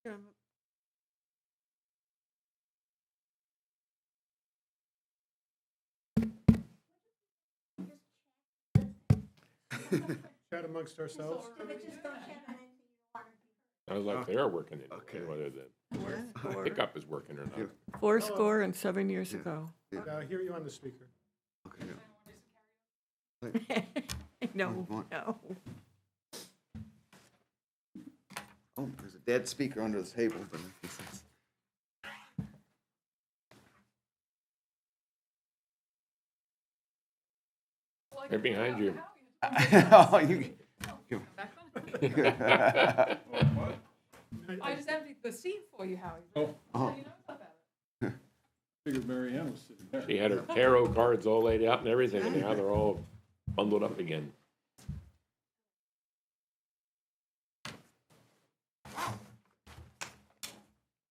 Yeah. Chat amongst ourselves. Sounds like they're working it, Okay. whether the Four, pickup is working or not. four score and 7 years ago. Yeah, I hear you on the speaker. Okay, yeah. No, Come on. no. Oh, there's a dead speaker under the table, but I guess that's- Right behind you. Oh, you- I just emptied the seat for you, Howie. Oh. Oh. You know about it. Figured Mary Ann was sitting there. She had her tarot cards all laid out and everything, and now they're all bundled up again.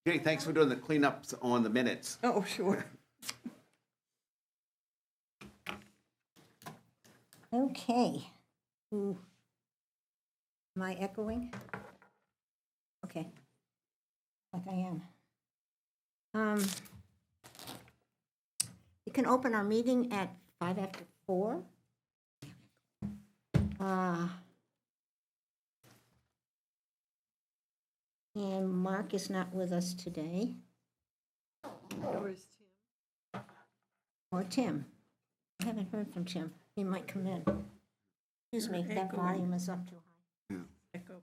Jenny, thanks for doing the cleanups on the minutes. Oh, sure. Okay. Ooh. Am I echoing? Okay. Like I am. You can open our meeting at 4:05. And Mark is not with us today, Where's Tim? or Tim. I haven't heard from Tim. He might come in. Excuse me, that Echoing. volume is up too high. Echo.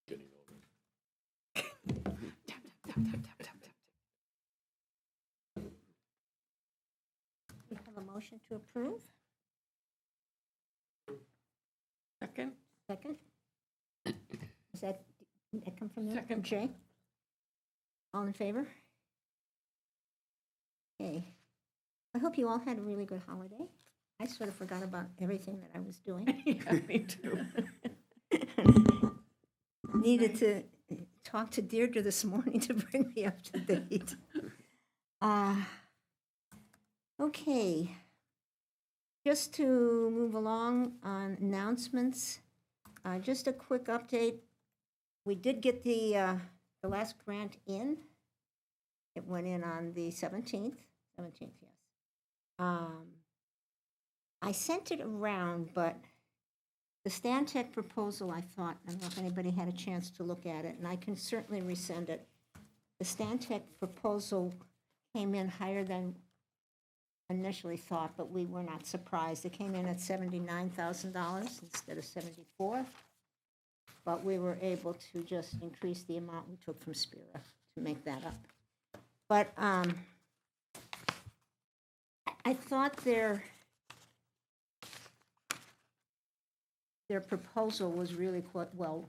Getting older. We have a motion to approve. Second? Second? Does that come from you? Second. Jay? All in favor? Okay. I hope you all had a really good holiday. I sort of forgot about everything that I was doing. Yeah, me too. Needed to talk to Deirdre this morning to bring me up to date. Okay. Just to move along on announcements, just a quick update. We did get the last grant in. It went in on the 17th. 17th, yes. I sent it around, but the Stantec proposal, I thought, I don't know if anybody had a chance to look at it, and I can certainly resend it. The Stantec proposal came in higher than initially thought, but we were not surprised. It came in at $79,000 instead of 74. But we were able to just increase the amount we took from Spira to make that up. But I thought their proposal was really quite well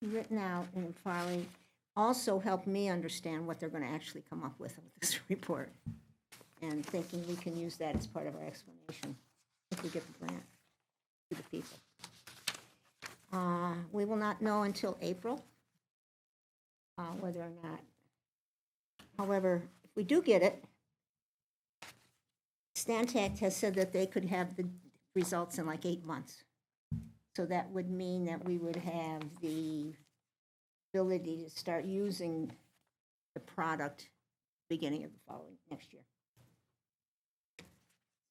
written out, and probably also helped me understand what they're going to actually come up with this report, and thinking we can use that as part of our explanation if we get the grant to the people. We will not know until April whether or not. However, if we do get it, Stantec has said that they could have the results in like 8 months. So that would mean that we would have the ability to start using the product beginning of the following next year.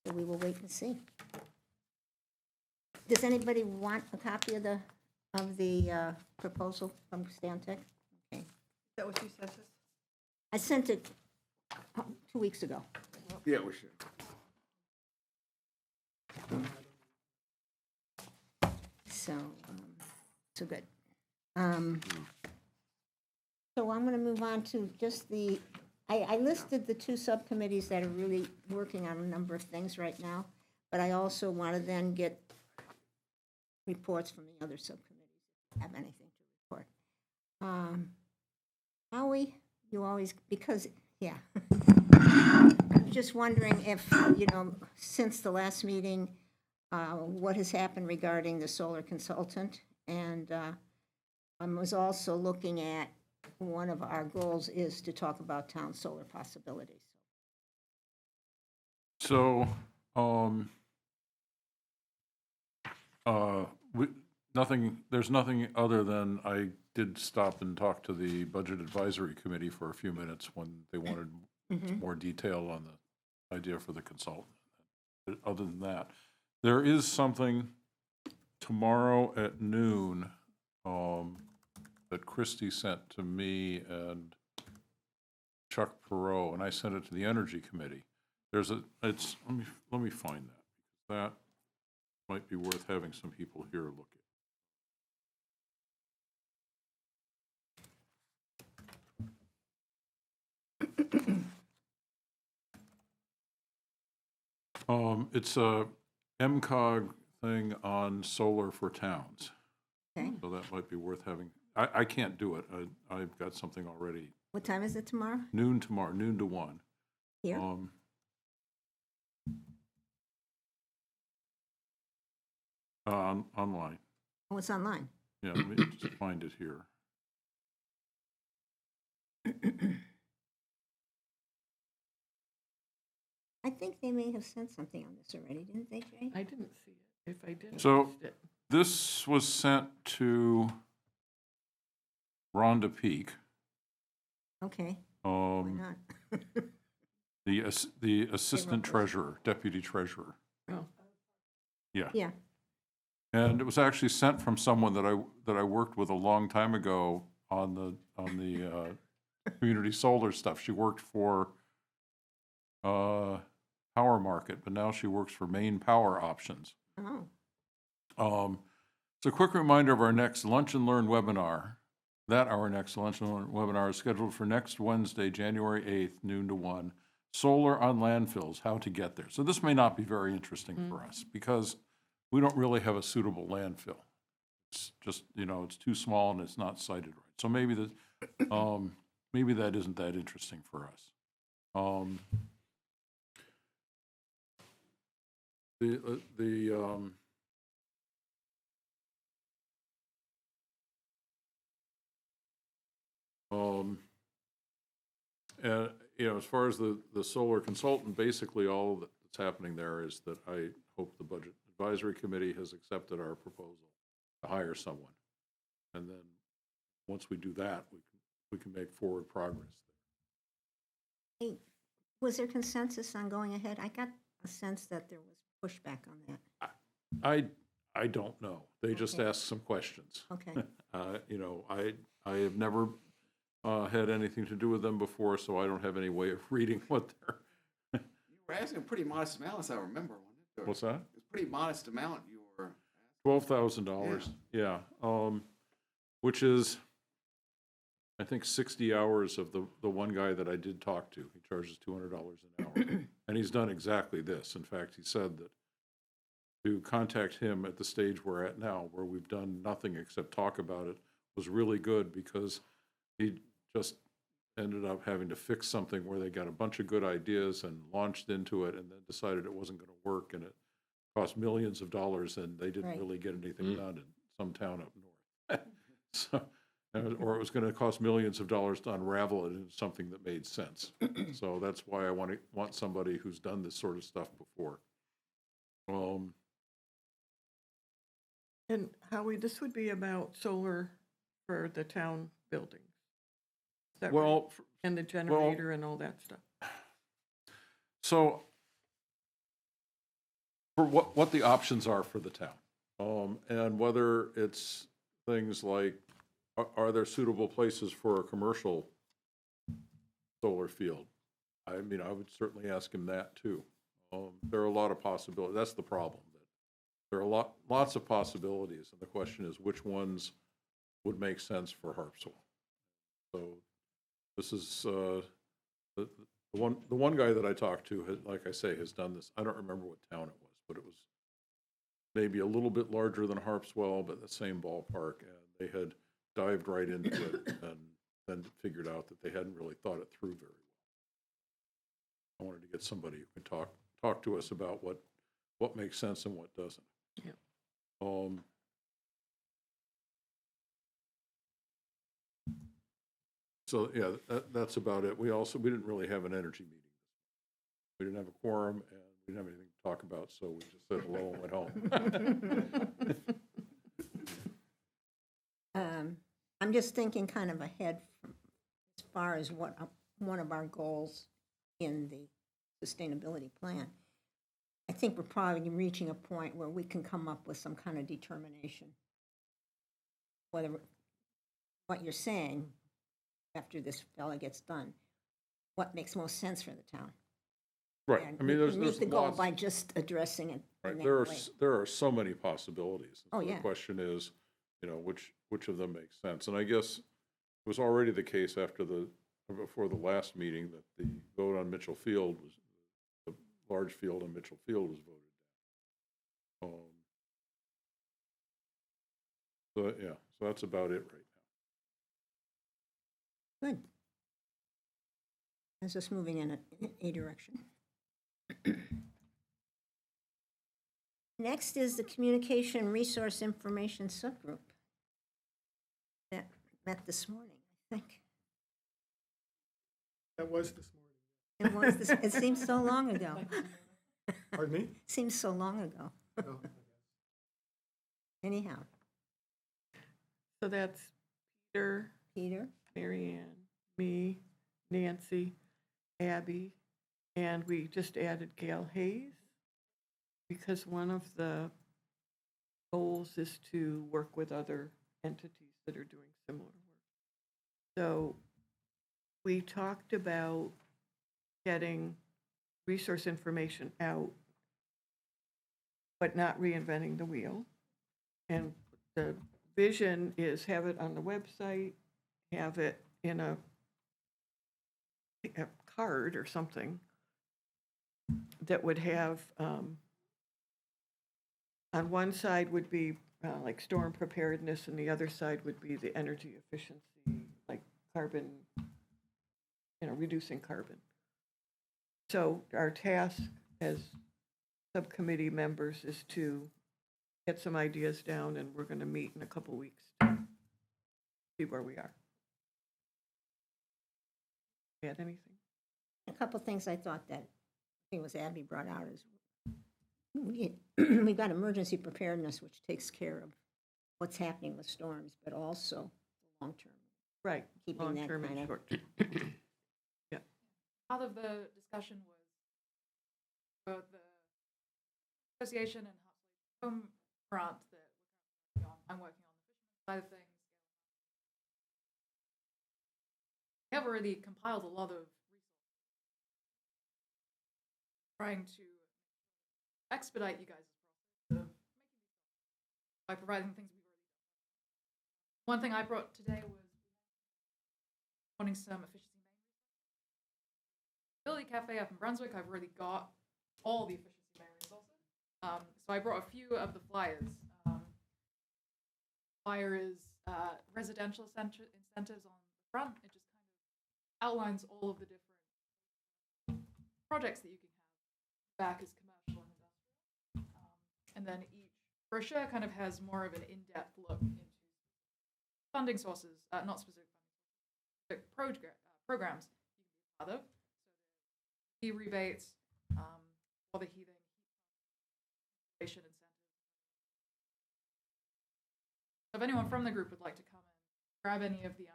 So we will wait and see. Does anybody want a copy of the proposal from Stantec? Okay. Is that what you sent us? I sent it 2 weeks ago. Yeah, we should. So, so good. So I'm going to move on to just I listed the two subcommittees that are really working on a number of things right now, but I also want to then get reports from the other subcommittees if you have anything to report. Howie, you always, because, yeah. I'm just wondering if, since the last meeting, what has happened regarding the solar consultant? And I was also looking at, one of our goals is to talk about town solar possibilities. So, there's nothing other than I did stop and talk to the Budget Advisory Committee for a few minutes when they wanted more detail on the idea for the consultant. But other than that, there is something tomorrow at noon that Christie sent to me and Chuck Perot, and I sent it to the Energy Committee. Let me find that. That might be worth having some people here look at. It's a MCOG thing on solar for towns. Okay. So that might be worth having. I can't do it. I've got something already. What time is it tomorrow? Noon tomorrow, noon to 1. Here? Online. Oh, it's online. Yeah, let me just find it here. I think they may have sent something on this already, didn't they, Jay? I didn't see it. If I did, I So- missed it. This was sent to Rhonda Peak, Okay, why not? the assistant treasurer, deputy treasurer. Oh, Yeah, And it was actually sent from someone that I worked with a long time ago on the community solar stuff. She worked for Power Market, but now she works for Maine Power Options. oh, It's a quick reminder of our next Lunch and Learn webinar. Our next Lunch and Learn webinar is scheduled for next Wednesday, January 8th, noon to 1. Solar on landfills, how to get there. So this may not be very interesting for us because we don't really have a suitable landfill. It's just, it's too small and it's not sited right. So maybe that isn't that interesting for us. And, as far as the solar consultant, basically all that's happening there is that I hope the Budget Advisory Committee has accepted our proposal to hire someone. And then, once we do that, we can make forward progress. hey, was there consensus on going ahead? I got a sense that there was pushback on that. I don't know. They just Okay. asked some questions. Okay, I have never had anything to do with them before, so I don't have any way of reading what they're. You were asking a pretty modest amount, as I remember, wasn't it? Or- What's that? It was a pretty modest amount you were. $12,000. Yeah. Which is, I think, 60 hours of the one guy that I did talk to. He charges $200 an hour, and he's done exactly this. In fact, he said that to contact him at the stage we're at now, where we've done nothing except talk about it, was really good because he just ended up having to fix something where they got a bunch of good ideas and launched into it and then decided it wasn't going to work, and it cost millions of dollars, and they didn't Right. really get anything done in some town up north. So, or it was going to cost millions of dollars to unravel it into something that made sense. So that's why I want somebody who's done this sort of stuff before. and Howie, this would be about solar for the town buildings. Is that right? Well, And the generator and all that stuff. so for what the options are for the town, and whether it's things like, are there suitable places for a commercial solar field? I mean, I would certainly ask him that too. There are a lot of possibilities. That's the problem. there are lots of possibilities, and the question is which ones would make sense for Harpswell. So this is, the one guy that I talked to, like I say, has done this. I don't remember what town it was, but it was maybe a little bit larger than Harpswell, but the same ballpark. And they had dived right into it and then figured out that they hadn't really thought it through very well. I wanted to get somebody who could talk to us about what makes sense and what doesn't. Yeah. So yeah, that's about it. We didn't really have an energy meeting. We didn't have a quorum and we didn't have anything to talk about, so we just said hello and went home. I'm just thinking kind of ahead as far as what one of our goals in the sustainability plan. I think we're probably reaching a point where we can come up with some kind of determination whether what you're saying after this fella gets done, what makes most sense for the town. Right. And I mean, we there's can meet the goal lots. by just addressing it Right. in that There are way. there are so many possibilities. Oh, So yeah. The question is, which of them makes sense? And I guess it was already the case before the last meeting that the vote on Mitchell Field was, the large field on Mitchell Field was voted down. So yeah, so that's about it right now. Good. That's just moving in a direction. Next is the Communication Resource Information Subgroup that met this morning, I think. That was this morning. It seems so long ago. Pardon me? Seems so long ago. No. Anyhow, So that's Peter, Peter, Marianne, me, Nancy, Abby, and we just added Gail Hayes because one of the goals is to work with other entities that are doing similar work. So we talked about getting resource information out, but not reinventing the wheel. And the vision is have it on the website, have it in a card or something that would have, on one side would be like storm preparedness, and the other side would be the energy efficiency, like carbon, reducing carbon. So our task as subcommittee members is to get some ideas down, and we're going to meet in a couple weeks to see where we are. Add anything? a couple things I thought that, I think it was Abby brought out is we've got emergency preparedness, which takes care of what's happening with storms, but also the long-term, Right. keeping that Long-term kind and of, short. Yeah. Part of the discussion was about the association and Harpswell home grant that we're currently working on. I'm working on the fisherman side of things. We have already compiled a lot of resources trying to expedite you guys' process of making these by providing things we've already done. One thing I brought today was wanting some efficiency main resources. Ability Cafe up in Brunswick, I've already got all the efficiency main resources. So I brought a few of the flyers. Flyer is residential incentives on the front. It just kind of outlines all of the different projects that you can have. Back is commercial and industrial. And then each brochure kind of has more of an in-depth look into funding sources, not specific funding sources, specific programs you can be a part of. So the rebates, or the heating, incentive. So if anyone from the group would like to come and grab any of the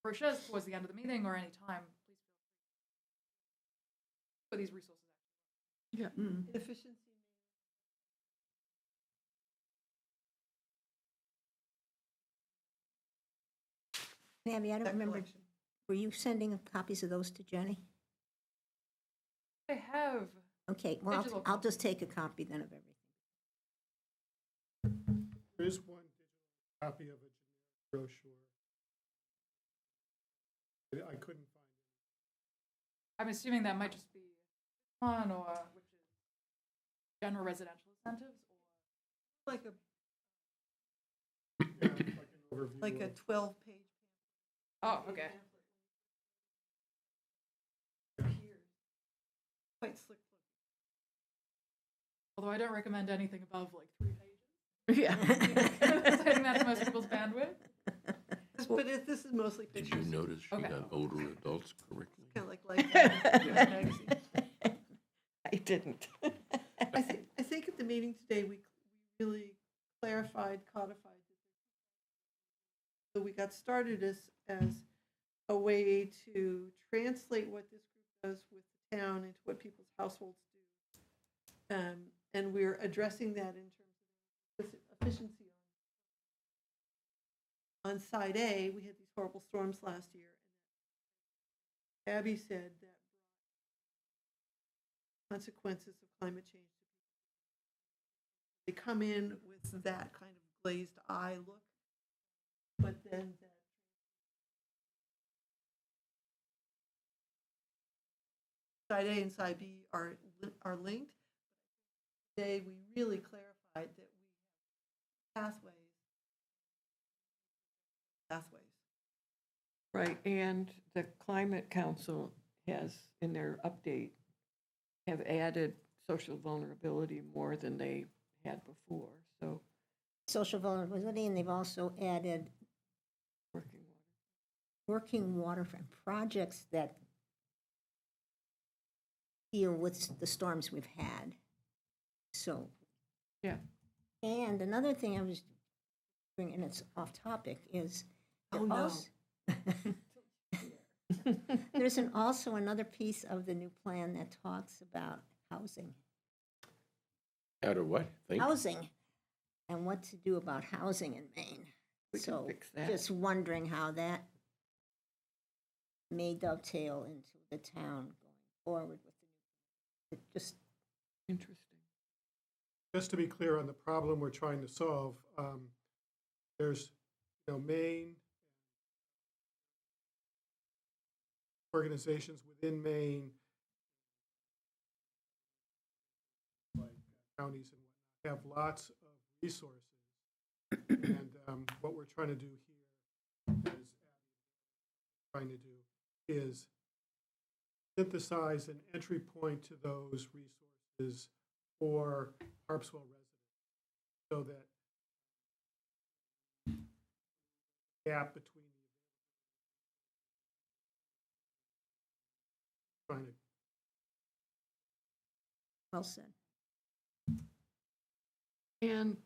brochures towards the end of the meeting or any time, please feel free. For these resources. Yeah. Efficiency. Abby, I don't remember, were you sending copies of those to Jenny? I have. Okay, well, Digital I'll just take a copy then of everything. There is one digital copy of a generic brochure. I couldn't find it. I'm assuming that might just be one, or which is general residential incentives, or Like a, Yeah, like an overview. like a of- 12-page. oh, okay. Quite slick looking. Although I don't recommend anything above like 3 pages. Yeah. I think that's most people's bandwidth. But this is mostly Did pictures. you notice she Okay. got older adults correctly? Kind of like Life magazine. I didn't. I think at the meeting today, we really clarified, codified. So we got started as a way to translate what this group does with the town into what people's households do. And we're addressing that in terms of efficiency. On side A, we had these horrible storms last year. And Abby said that consequences of climate change to people. They come in with that kind of glazed eye look, but then side A and side B are linked. Today, we really clarified that we have pathways. Right, and the Climate Council has, in their update, have added social vulnerability more than they had before, so Social vulnerability, and they've also added working waterfront projects that deal with the storms we've had. So, Yeah. And another thing I was doing, and it's off topic, is Oh, no. there's also another piece of the new plan that talks about housing. Out of what? Think? Housing, and what to do about housing in Maine. We can So, fix that. just wondering how that may dovetail into the town going forward with the new, just, Interesting. Just to be clear on the problem we're trying to solve, there's, Maine, organizations within Maine, like counties and whatnot, have lots of resources. And what we're trying to do here is synthesize an entry point to those resources for Harpswell residents, so that the gap between trying to well said. And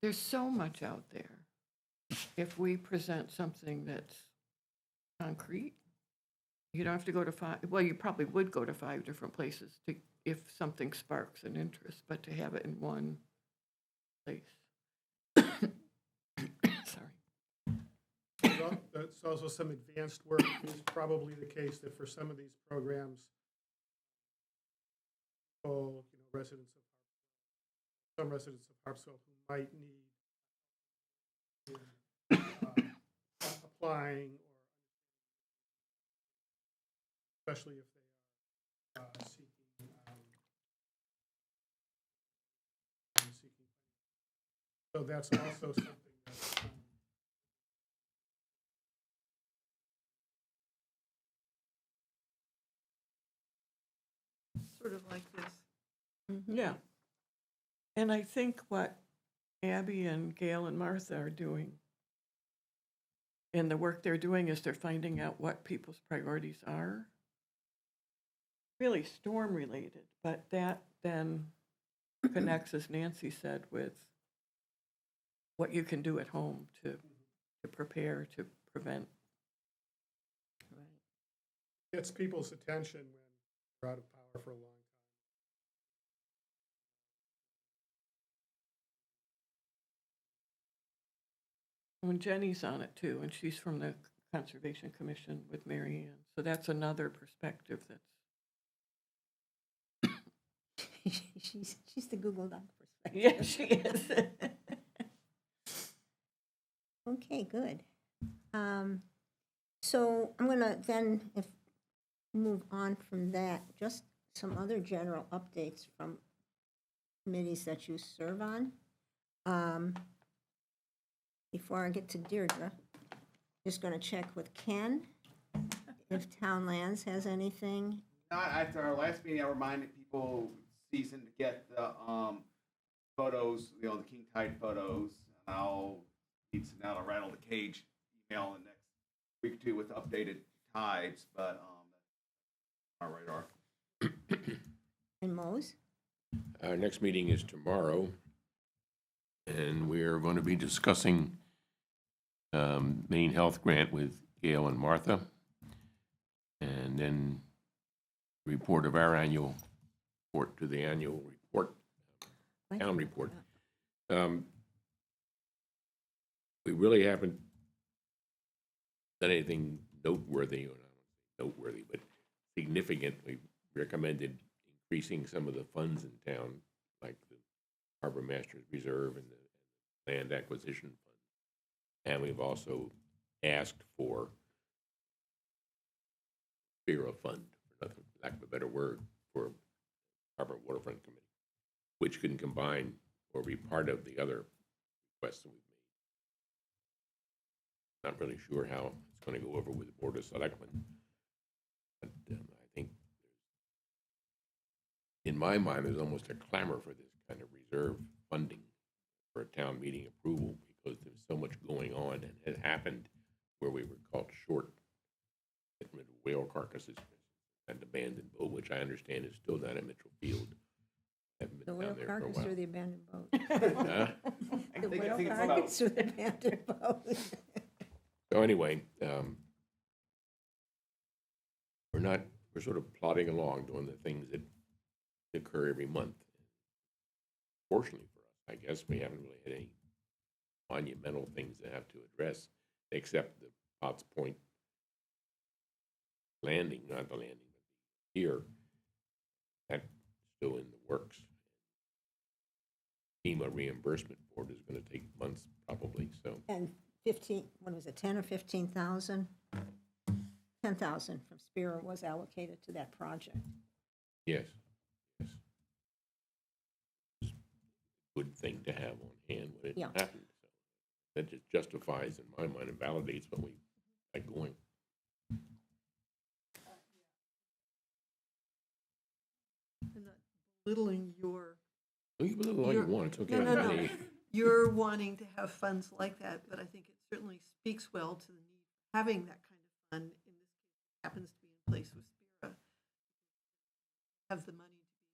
there's so much out there. If we present something that's concrete, you don't have to go to 5, well, you probably would go to 5 different places to, if something sparks an interest, but to have it in one place. Sorry. Well, that's also some advanced work. It's probably the case that for some of these programs, some residents of Harpswell who might need applying, or especially if they are seeking. So that's also something that's Sort of like this. Yeah. And I think what Abby and Gail and Martha are doing, and the work they're doing, is they're finding out what people's priorities are. Really storm related, but that then connects, as Nancy said, with what you can do at home to prepare, to prevent. gets people's attention when they're out of power for a long time. When Jenny's on it too, and she's from the Conservation Commission with Mary Ann, so that's another perspective that's. She's the Google Doc perspective. Yeah, she is. Okay, good. So I'm gonna then, if, move on from that, just some other general updates from committees that you serve on. Before I get to Deirdre, just gonna check with Ken if Town Lands has anything. After our last meeting, I reminded people season to get the photos, the King Tide photos. And I'll need to now to rattle the cage email in the next week or two with updated tides, but our radar. And Mose? Our next meeting is tomorrow, and we are going to be discussing Maine Health Grant with Gail and Martha, and then report of our annual report to the annual report, town report. We really haven't done anything noteworthy, or not noteworthy, but significant. We recommended increasing some of the funds in town, like the Harbor Masters Reserve and the Land Acquisition Fund. And we've also asked for Bureau Fund, for lack of a better word, for Harbor Waterfront Committee, which can combine or be part of the other requests that we've made. Not really sure how it's going to go over with the Board of Selectmen, but I think in my mind, there's almost a clamor for this kind of reserve funding for a town meeting approval, because there's so much going on, and it happened where we were caught short, getting rid of whale carcasses and abandoned boat, which I understand is still down at Mitchell Field. Haven't The been whale down there for a carcass while. or the abandoned boat? Huh? The think- I whale think it's about- carcass or the abandoned boat? So anyway, we're sort of plodding along, doing the things that occur every month. Fortunately for us, I guess, we haven't really had any monumental things to have to address, except the Potts Point landing, not the landing, but the pier. That's still in the works. FEMA reimbursement board is going to take months probably, so. And 15, what was it, 10 or 15,000? 10,000 from Spira was allocated to that project. Yes, yes. It's a good thing to have on hand when it Yeah. happens. So that just justifies, in my mind, and validates what we like going. I'm not belittling your, You can believe all you You're- want, it's okay. no, no, with no. me. you're wanting to have funds like that, but I think it certainly speaks well to the need for having that kind of fund. In this case, it happens to be in place with Spira. Have the money to be.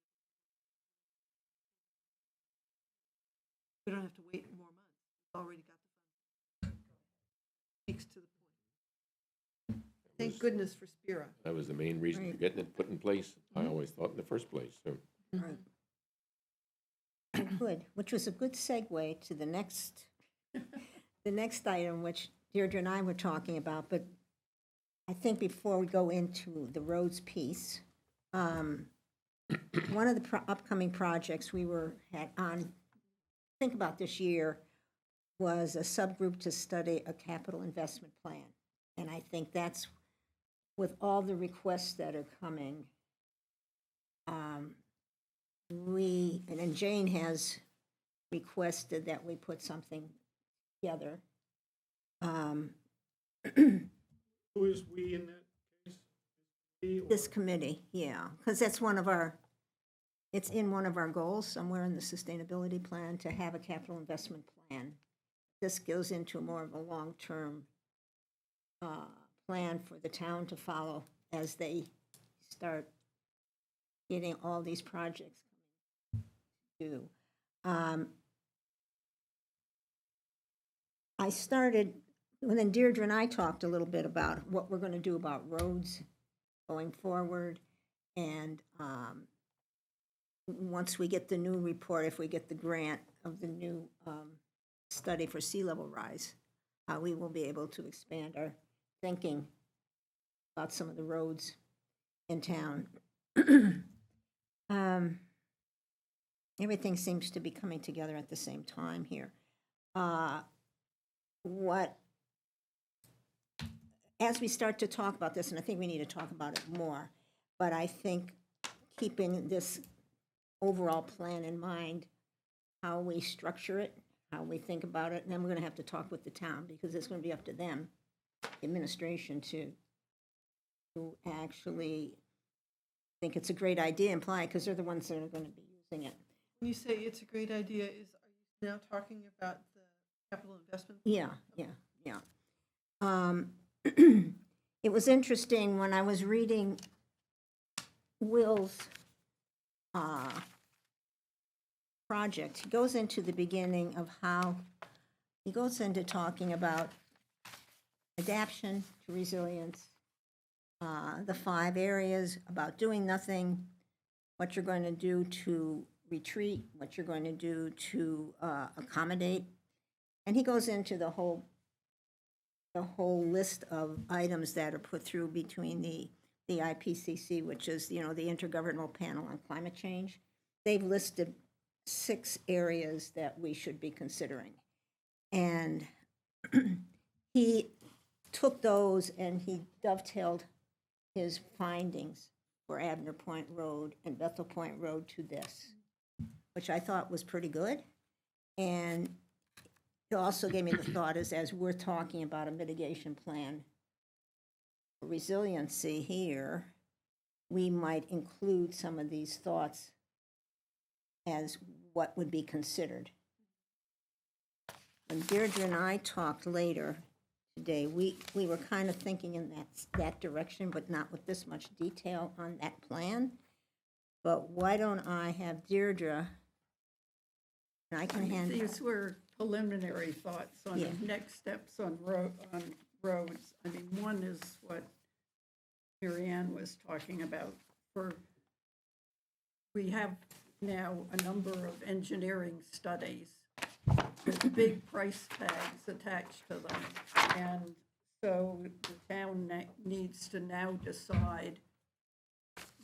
We don't have to wait more months. We've already got the funds. Speaks to the point. Thank goodness for Spira. That was the main reason for Right. getting it put in place, I always thought in the first place, so. Right. Good, which was a good segue to the next item, which Deirdre and I were talking about, but I think before we go into the roads piece, one of the upcoming projects we had on, think about this year, was a subgroup to study a capital investment plan. And I think that's, with all the requests that are coming, and Jane has requested that we put something together. Who is we in that case? We or- This committee, yeah, because that's it's in one of our goals somewhere in the sustainability plan to have a capital investment plan. This goes into more of a long-term plan for the town to follow as they start getting all these projects coming due. I started, and then Deirdre and I talked a little bit about what we're going to do about roads going forward. And once we get the new report, if we get the grant of the new study for sea level rise, we will be able to expand our thinking about some of the roads in town. Everything seems to be coming together at the same time here. what, as we start to talk about this, and I think we need to talk about it more, but I think keeping this overall plan in mind, how we structure it, how we think about it, and then we're gonna have to talk with the town, because it's gonna be up to them, administration, to actually think it's a great idea and apply it, because they're the ones that are gonna be using it. When you say it's a great idea, are you now talking about the capital investment? Yeah. It was interesting when I was reading Will's project. He goes into the beginning of how, he goes into talking about adaptation to resilience, the 5 areas, about doing nothing, what you're going to do to retreat, what you're going to do to accommodate. And he goes into the whole list of items that are put through between the IPCC, which is, the Intergovernmental Panel on Climate Change. They've listed 6 areas that we should be considering. And he took those and he dovetailed his findings for Abner Point Road and Bethel Point Road to this, which I thought was pretty good. And it also gave me the thought as we're talking about a mitigation plan for resiliency here, we might include some of these thoughts as what would be considered. When Deirdre and I talked later today, we were kind of thinking in that direction, but not with this much detail on that plan. But why don't I have Deirdre, and I can hand. These were preliminary thoughts on Yeah. next steps on roads. I mean, one is what Mary Ann was talking about. We have now a number of engineering studies with big price tags attached to them. And so the town needs to now decide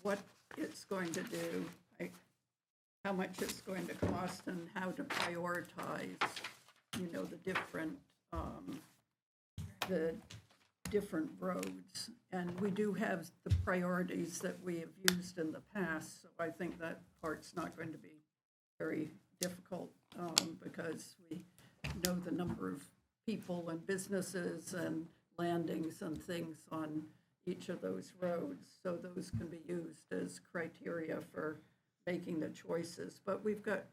what it's going to do, like how much it's going to cost and how to prioritize, the different roads. And we do have the priorities that we have used in the past, so I think that part's not going to be very difficult, because we know the number of people and businesses and landings and things on each of those roads, so those can be used as criteria for making the choices. But we've got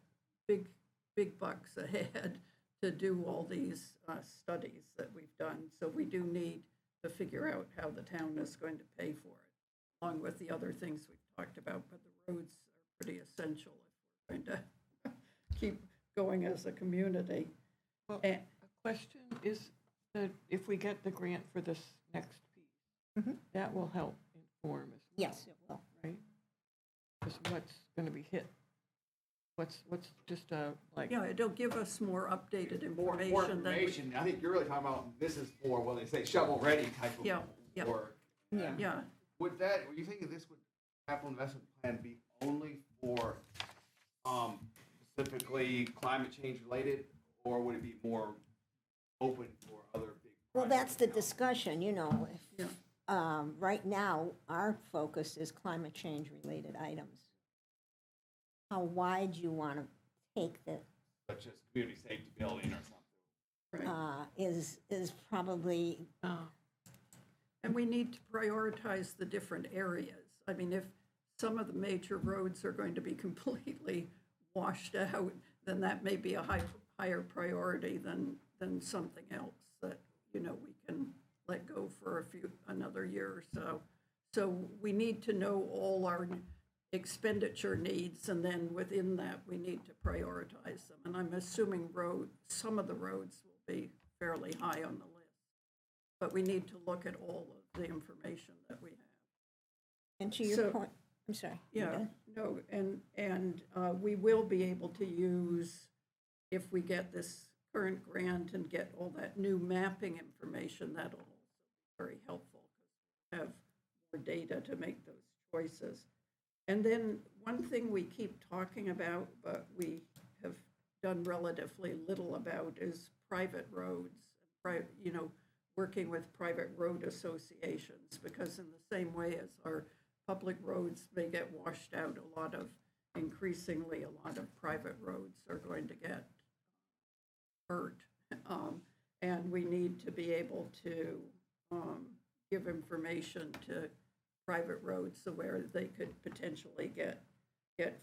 big bucks ahead to do all these studies that we've done, so we do need to figure out how the town is going to pay for it, along with the other things we've talked about. But the roads are pretty essential if we're going to keep going as a community. Well, And a question is that if we get the grant for this next piece, Mhm. that will help inform as well. Yes, it will. Right? Because what's going to be hit? What's just like? yeah, it'll give us more updated More information than we. information. I think you're really talking about, this is for, well, they say shovel-ready type of Yeah, yeah. work. Yeah. Yeah, Would you think this would, capital investment plan be only for, specifically climate change related, or would it be more open for other big? Well, that's projects the now? discussion, Yeah. Right now, our focus is climate change-related items. How wide you want to take the, Such as community safety building or something. right. is probably, And we need to prioritize the different areas. I mean, if some of the major roads are going to be completely washed out, then that may be a higher priority than something else that, we can let go for another year or so. So we need to know all our expenditure needs, and then within that, we need to prioritize them. And I'm assuming some of the roads will be fairly high on the list. But we need to look at all of the information that we have. and to your So- point, I'm sorry. you Yeah, done? no, and we will be able to use, if we get this current grant and get all that new mapping information, that'll also be very helpful, because we have more data to make those choices. And then one thing we keep talking about, but we have done relatively little about, is private roads. working with private road associations, because in the same way as our public roads may get washed out, increasingly a lot of private roads are going to get hurt. And we need to be able to give information to private roads so where they could potentially get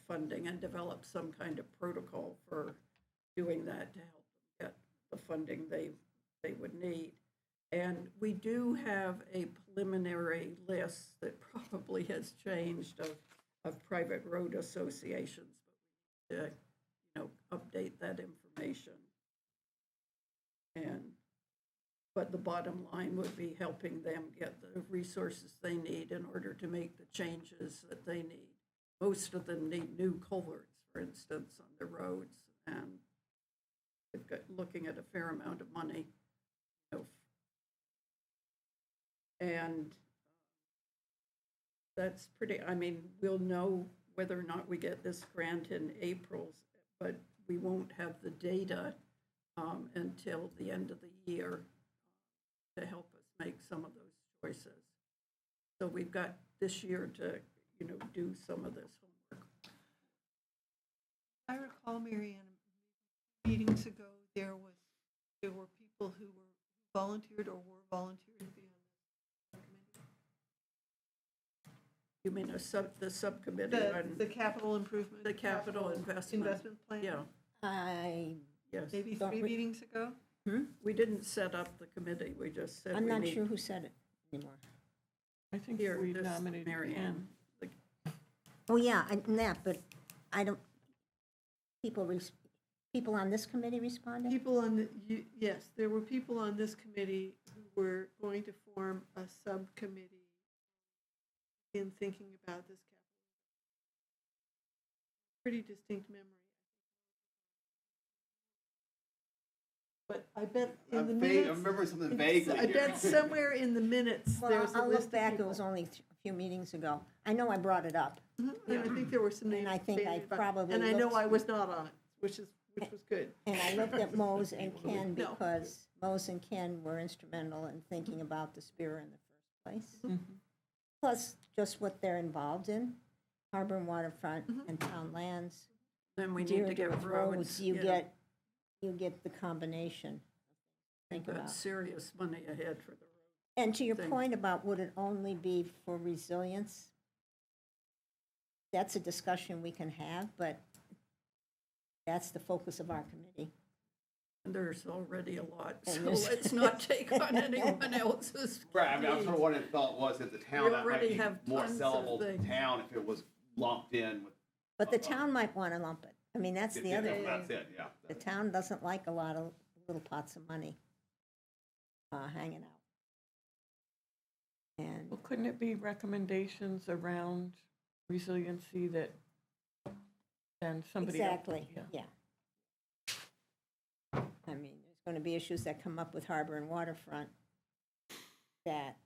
funding and develop some kind of protocol for doing that to help them get the funding they would need. And we do have a preliminary list that probably has changed of private road associations, but we need to, update that information. But the bottom line would be helping them get the resources they need in order to make the changes that they need. Most of them need new culverts, for instance, on the roads, and they've got looking at a fair amount of money. And that's pretty, we'll know whether or not we get this grant in April, but we won't have the data until the end of the year to help us make some of those choices. So we've got this year to, do some of this homework. I recall, Marianne, meetings ago, there were people who volunteered or were volunteered to be on You mean the subcommittee the on the capital improvement, the capital investment plan. Yeah, yes. Maybe Don't 3 re- meetings ago. We didn't set up the committee. We just said I'm we not need sure who said it anymore. I think here, we this nominated Mary Ann. Ann. Oh, yeah, but I don't, people on this committee responded? People on yes, there were people on this committee who were going to form a subcommittee in thinking about this capital. Pretty distinct memory. But I bet in the minutes. I remember something vaguely I here. bet somewhere in the minutes Well, there's a I'll list look of back, it people. was only a few meetings ago. I know I brought it up. And I think there were some names. And I think I stated, but- probably And I know looked- I was not on it, which was good. And I looked at Mose and Ken No. because Mose and Ken were instrumental in thinking about the Spear in the first place. Mm-hmm. Plus, just what they're involved in, harbor and waterfront and town lands. Then we need to get Deerfield roads. You get the combination. Think We've got about. serious money ahead for the road. And to your thing. point about would it only be for resilience? That's a discussion we can have, but that's the focus of our committee. And there's already a lot, And so there's- let's not take on anyone else's. Right, I was needs. sort of what I thought was that the town, We that might already be have more tons of sellable things. town if it was lumped in with. But the town might want to lump it. I mean, that's the other, That's it, yeah. the town doesn't like a lot of little pots of money hanging out. And Well, couldn't it be recommendations around resiliency that then somebody else? exactly, yeah. I mean, there's going to be issues that come up with harbor and waterfront that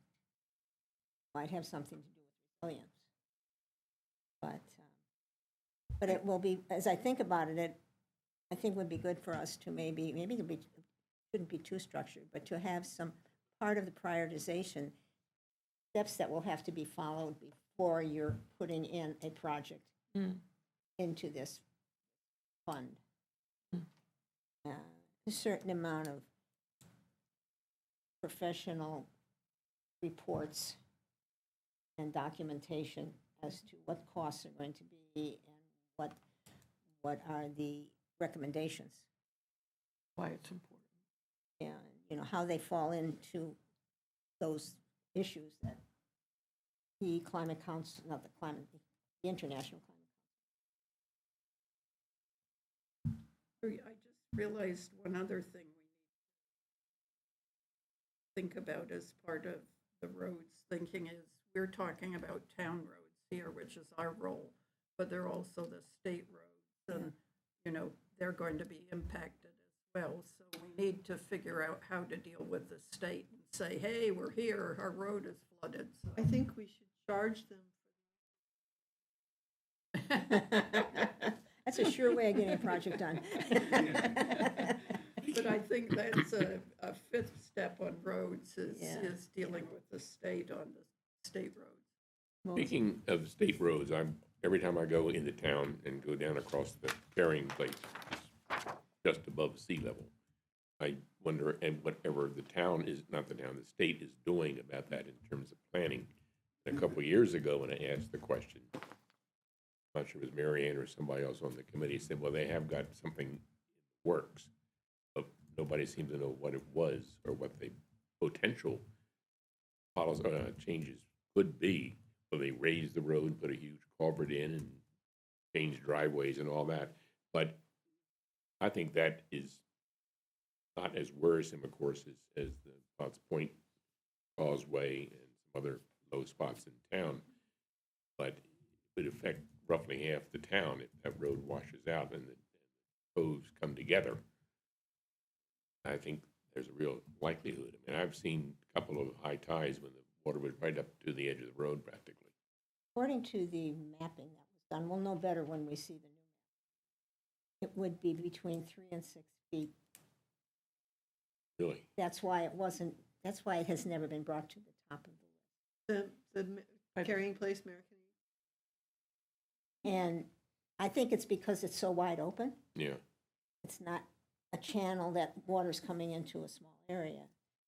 might have something to do with resilience. But it will be, as I think about it, I think would be good for us to maybe it shouldn't be too structured, but to have some part of the prioritization, steps that will have to be followed before you're putting in a project into this fund. A certain amount of professional reports and documentation as to what costs are going to be and what are the recommendations. Why it's important. And, how they fall into those issues that the Climate Council, not the Climate, the International Climate I just realized one other thing we need to think about as part of the roads thinking is we're talking about town roads here, which is our role, but they're also the state roads, and they're going to be impacted as well. So we need to figure out how to deal with the state and say, hey, we're here, our road is flooded. I think we should charge them. That's a sure way of getting a project done. But I think that's a fifth step on roads Yeah. is dealing with the state on the state roads. Speaking of state roads, every time I go into town and go down across the carrying place, just above sea level, I wonder, and whatever the town is, not the town, the state is doing about that in terms of planning. And a couple of years ago, when I asked the question, I'm not sure it was Mary Ann or somebody else on the committee, said, well, they have got something in the works, but nobody seemed to know what it was or what the potential policy changes could be. Will they raise the road, put a huge culvert in, and change driveways and all that? But I think that is not as worrisome, of course, as the Potts Point Causeway and some other low spots in town. But it would affect roughly half the town if that road washes out and the coves come together. I think there's a real likelihood. I mean, I've seen a couple of high tides when the water was right up to the edge of the road practically. According to the mapping that was done, we'll know better when we see the new map. It would be between 3 and 6 feet. Really? That's why it has never been brought to the top of the list. The carrying place, American. And I think it's because it's so wide open. Yeah. It's not a channel that water's coming into a small area,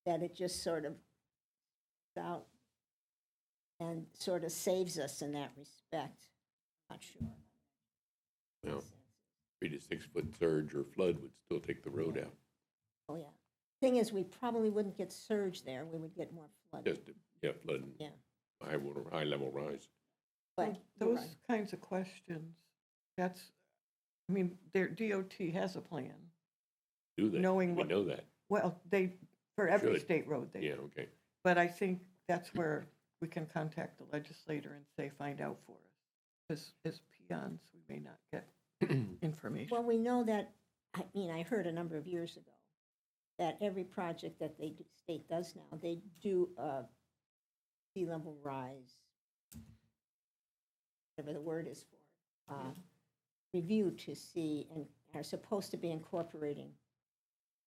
that it just sort of out and sort of saves us in that respect. Not sure. Well, 3 to 6 foot surge or flood would still take the road out. Oh, yeah. Thing is, we probably wouldn't get surge there. We would get more flood. Just, flood and Yeah. high level rise. But Those you're right. kinds of questions, I mean, their DOT has a plan. Do they? Knowing We what- know that. Well, for every Should. state road, they Yeah, do. okay. But I think that's where we can contact the legislator and say, find out for us. As peons, we may not get information. Well, we know that, I mean, I heard a number of years ago that every project that the state does now, they do a sea level rise, whatever the word is for it, review to see, and are supposed to be incorporating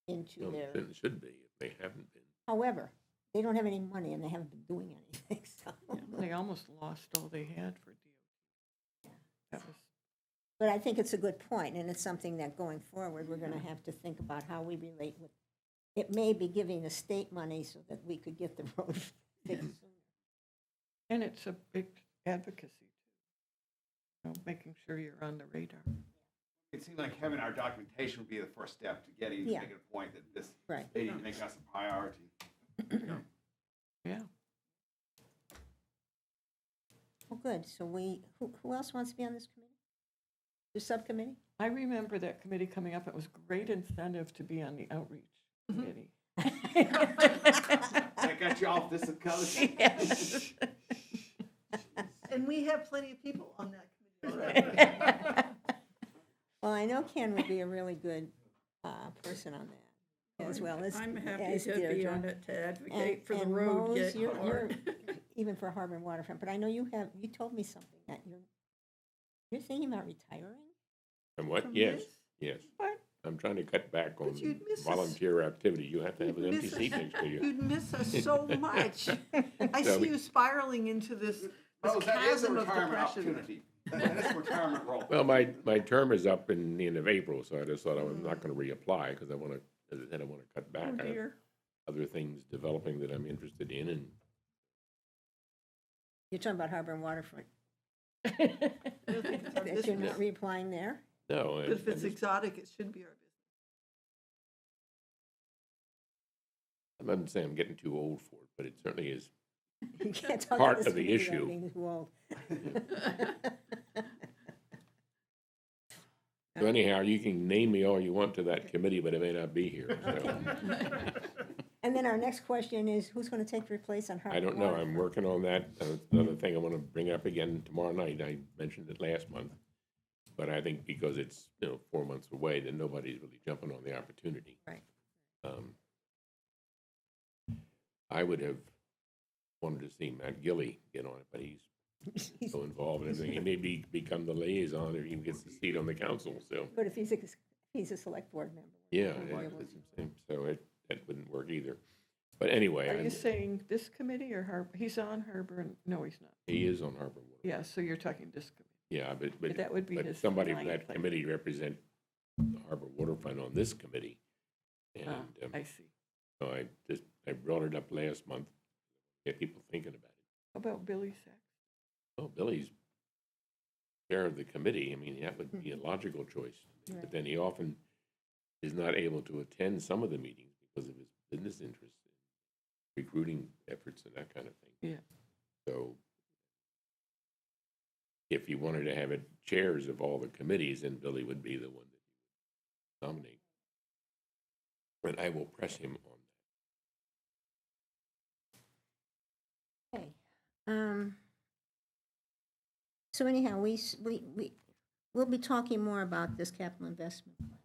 into Well, their, it should be if they haven't been. however, they don't have any money and they haven't been doing anything, so. They almost lost all they had for DOT. Yeah. That was, But I think it's a good point, and it's something that going forward, we're gonna have to think about how we relate with, it may be giving the state money so that we could get the road fixed sooner. and it's a big advocacy too. Making sure you're on the radar. It seems like having our documentation would be the first step to getting, Yeah. making a point that this, Right. they need to make us a priority. Yeah. Well, good, so who else wants to be on this committee? The subcommittee? I remember that committee coming up. It was great incentive to be on the outreach committee. That got you off this coast? Yes. And we have plenty of people on that committee already. Well, I know Ken would be a really good person on that, as well as I'm happy as to be Deirdre. on it to advocate for the And road Mose, get you're hard. even for Harbor and Waterfront, but I know you told me something that you're thinking about retiring? And what? From Yes, this? yes. What? I'm trying to cut back on But you'd miss us. volunteer activity. You have to have an You'd empty miss seat us- next to you. You'd miss us so much. I So see we- you spiraling into this Well, that is a chasm of retirement depression. opportunity. That is a retirement role. Well, my term is up in the end of April, so I just thought I was not going to reapply because I want to, as I said, I want to cut back. Oh, I have dear. other things developing that I'm interested in, and You're talking about Harbor and Waterfront, I don't think it's our that you're business. not reapplying there? no. But if it's exotic, it should be our business. I'm not saying I'm getting too old for it, but it certainly is. You can't talk Part to this of the committee without issue. being too old. So anyhow, you can name me all you want to that committee, but I may not be here. So. And then our next question is, who's going to take your place on Harbor I and don't know. I'm Waterfront? working on that. Another thing I want to bring up again tomorrow night. I mentioned it last month. But I think because it's, 4 months away, then nobody's really jumping on the opportunity. Right. I would have wanted to see Matt Gilly get on it, but he's so involved in everything. He may become the liaison if he gets the seat on the council, so. But if he's He's a select board member. Yeah, We'll be able that's to- the same. So that wouldn't work either. But anyway, Are you saying this committee or Harbor? He's on Harbor and, no, he's not. he is on Harbor Water. Yeah, so you're talking this committee. Yeah, but That would be but his somebody from ninth, that I committee represent the Harbor Waterfront on this committee. And I see. so I brought it up last month, get people thinking about it. How about Billy Sachs? Oh, Billy's chair of the committee. I mean, that would be a logical choice. Right. But then he often is not able to attend some of the meetings because of his business interests, recruiting efforts and that kind of thing. Yeah. So if you wanted to have it chairs of all the committees, then Billy would be the one that you would nominate. But I will press him on that. Okay. So anyhow, we'll be talking more about this capital investment plan.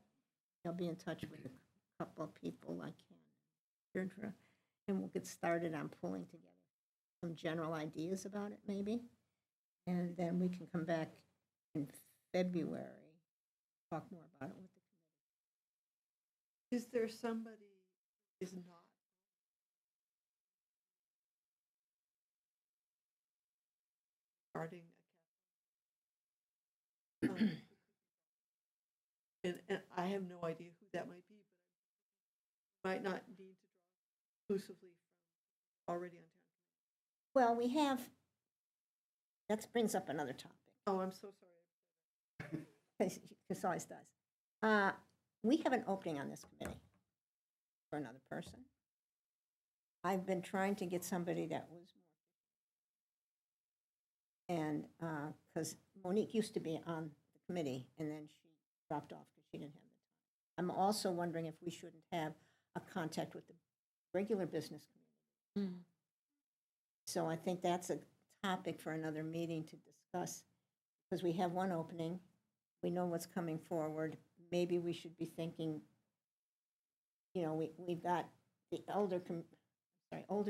I'll be in touch with a couple of people like him, and we'll get started on pulling together some general ideas about it, maybe. And then we can come back in February, talk more about it with the committee. Is there somebody who is not? Starting a capital. And I have no idea who that might be, but might not need to draw exclusively from already on town. Well, we have, that brings up another topic. Oh, I'm so sorry. This always does. We have an opening on this committee for another person. I've been trying to get somebody that was more, and because Monique used to be on the committee, and then she dropped off because she didn't have the time. I'm also wondering if we shouldn't have a contact with the regular business community. So I think that's a topic for another meeting to discuss, because we have one opening. We know what's coming forward. Maybe we should be thinking, you know, we've got the older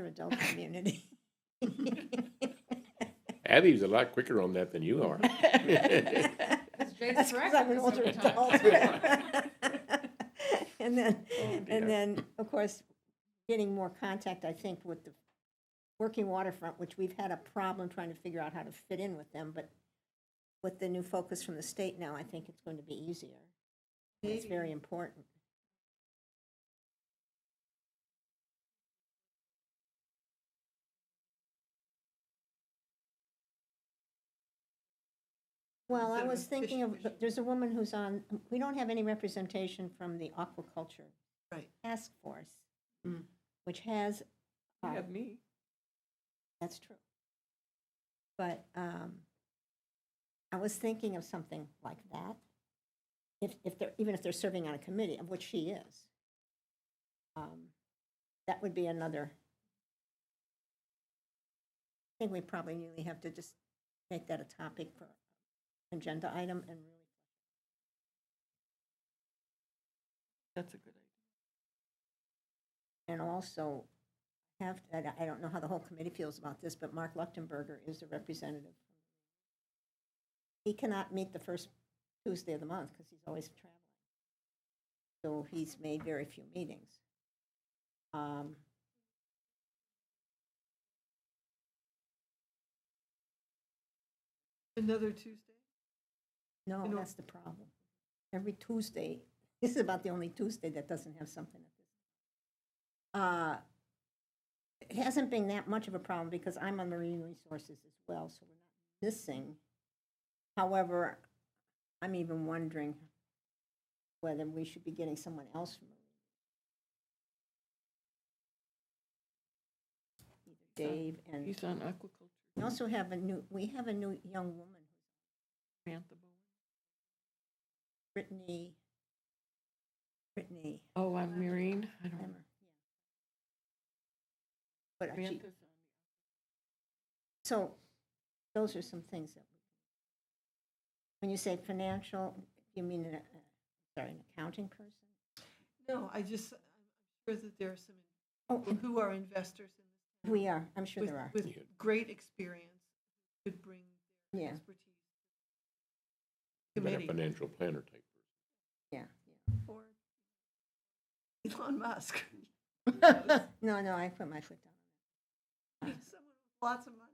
adult community. Abby's a lot quicker on that than you are. That's Jane's That's correct 'cause I'm an so older many times. adult. And then, dear. and then, of course, getting more contact, I think, with the working waterfront, which we've had a problem trying to figure out how to fit in with them, but with the new focus from the state now, I think it's going to be easier. It's very important. Well, I Instead of was a thinking of, fish- there's a woman who's on, we don't have any representation from the aquaculture Right. task force, Mm. which has, You have me. that's true. But I was thinking of something like that, if they're, even if they're serving on a committee, of which she is. That would be another, I think we probably really have to just make that a topic for agenda item and really. That's a good idea. And also, I don't know how the whole committee feels about this, but Mark Luchtenberger is a representative. He cannot meet the first Tuesday of the month because he's always traveling. So he's made very few meetings. Another Tuesday? No, You know- that's the problem. Every Tuesday, this is about the only Tuesday that doesn't have something at this. It hasn't been that much of a problem because I'm on marine resources as well, so we're not missing. However, I'm even wondering whether we should be getting someone else from marine. Either Dave and, He's on aquaculture. we also have we have a new young woman, Samantha Bowen. Brittany. Oh, on Marine? I don't know. Lemmer, yeah. But she, Samantha's on so those are some things that when you say financial, you mean an accounting person? No, I'm sure that there are some Oh, people who are investors in this town we are, I'm sure with, there are. with Yeah. great experience who could bring their Yeah. expertise to the About a committee. financial planner type person. Yeah, Or Elon Musk. No, I put my foot down. Someone with lots of money.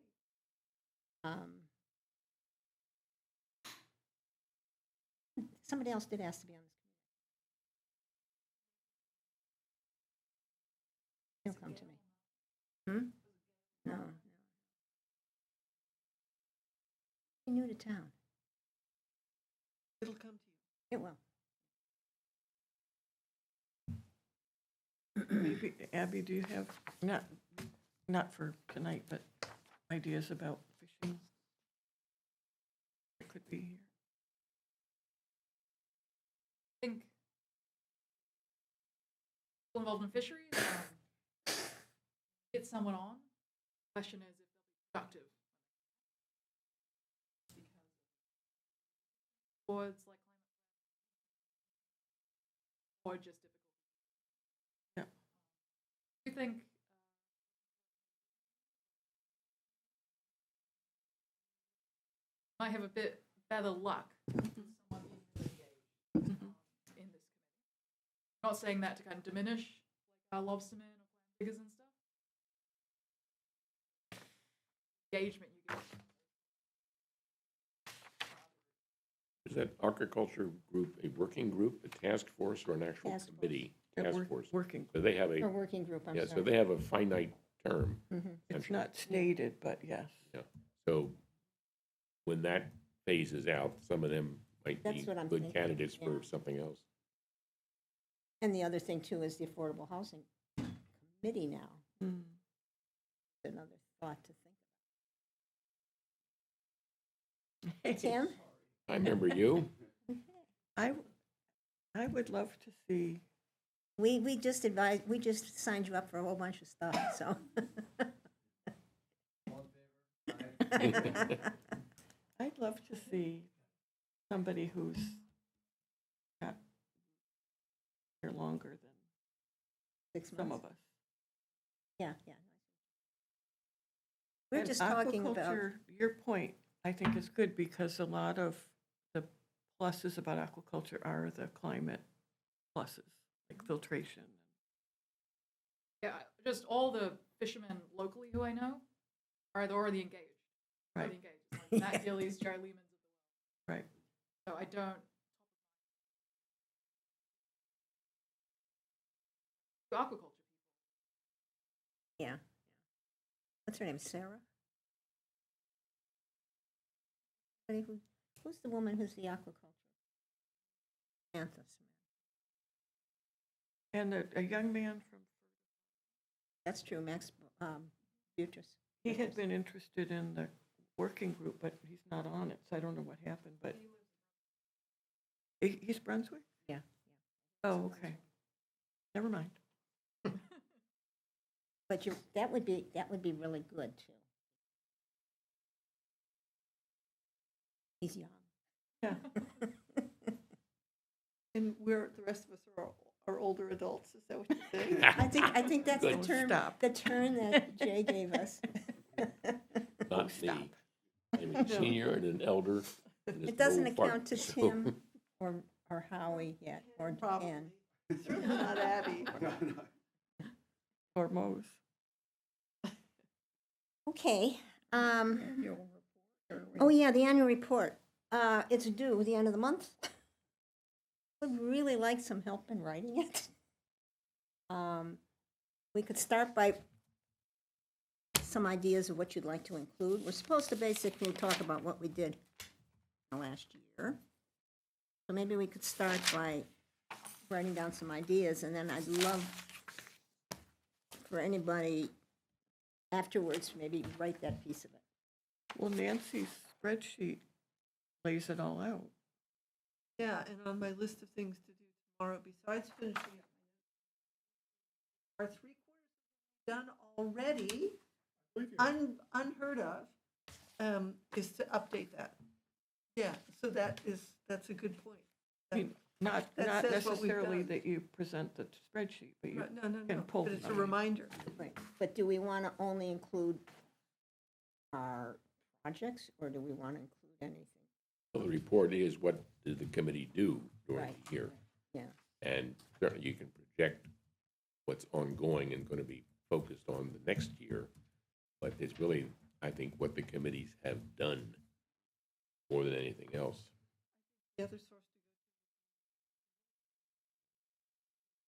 Somebody else did ask to be on this committee. He'll come to me. No. He's new to town. It'll come to It will. Maybe, Abby, do you have, not for tonight, but ideas about fishing? It could be here. I think people involved in fisheries, get someone on. The question is if they'll be productive. Because words like climate or just difficult. Yeah. Do you think might have a bit better luck with someone being really engaged in this committee? Not saying that to kind of diminish like our lobstermen or clam diggers and stuff. Engagement you get. Is that aquaculture group a working group, a task force, or an actual Task force. committee? Yeah, Task force. Working. So they have Or a, working group, I'm yeah, sorry. so they have a finite term. It's essentially. not stated, but yes. Yeah. So when that phases out, some of them might That's be what I'm good thinking, candidates for yeah. something else. And the other thing too is the Affordable Housing Committee now. Mm. Another thought to think about. Tim? I remember you. I would love to see, We just signed you up for a whole bunch of stuff, so. I'd love to see somebody who's got here longer than 6 some months. of us. Yeah. We're And just talking about, aquaculture, your point, I think is good because a lot of the pluses about aquaculture are the climate pluses, like filtration. Yeah, just all the fishermen locally who I know are already engaged. Right. Already engaged. Like Matt Gillies, Jerry Lehmans of the world. Right. So I don't. Aquaculture people. yeah. What's her name, Sarah? Who's the woman who's the aquaculture? Samantha. And a young man from, That's true, Max Butris. he had been interested in the working group, but he's not on it, so I don't know what happened, but. He's Brunswick? Yeah. Oh, okay. Never mind. But that would be really good too. He's young. Yeah. And the rest of us are older adults, is that what you're saying? I think that's the Good. term, Stop. the term that Jay gave us. Not the, stop. I mean, senior and an elder. and this It doesn't old fart, account to so- Tim or Howie yet, or Probably. Ann. Certainly not Abby. Or Mose. Okay. Annual report, or we- Oh, yeah, the annual report. It's due the end of the month. Would really like some help in writing it. We could start by some ideas of what you'd like to include. We're supposed to basically talk about what we did last year. So maybe we could start by writing down some ideas, and then I'd love for anybody afterwards, maybe write that piece of it. Well, Nancy's spreadsheet lays it all out. Yeah, and on my list of things to do tomorrow, besides finishing up our 3/4 done already, unheard of, is to update that. Yeah, so that's a good point. I mean, not That says what we've necessarily done. that you present the spreadsheet, but you Right, No, can pull but it's a from- reminder. Right, but do we want to only include our projects, or do we want to include anything? Well, the report is what did the committee do during Right. the year? Yeah, And certainly you can project what's ongoing and going to be focused on the next year. But it's really, I think, what the committees have done more than anything else. The other source to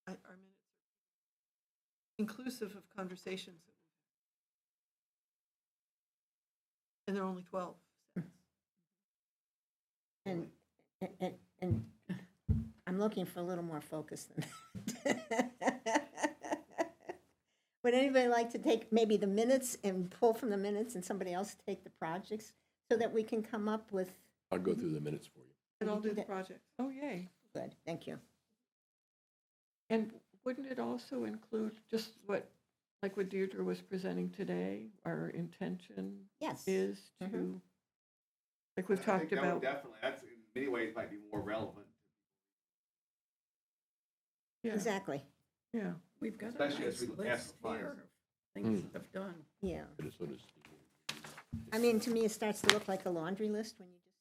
go to. Our minutes are inclusive of conversations that we've had. And there are only 12. And I'm looking for a little more focus than that. Would anybody like to take maybe the minutes and pull from the minutes and somebody else take the projects so that we can come up with, I'll go through the minutes for you. And I'll do the that? project. Oh, yay. good, thank you. And wouldn't it also include just what, like what Deirdre was presenting today, our intention Yes. is to, Mhm. like we've I talked think that would about. definitely, that's in many ways might be more relevant, Yeah, Exactly, yeah. We've got a especially as nice we ask list for funds. here of things that I've done. yeah. Minnesota's- I mean, to me, it starts to look like a laundry list when you just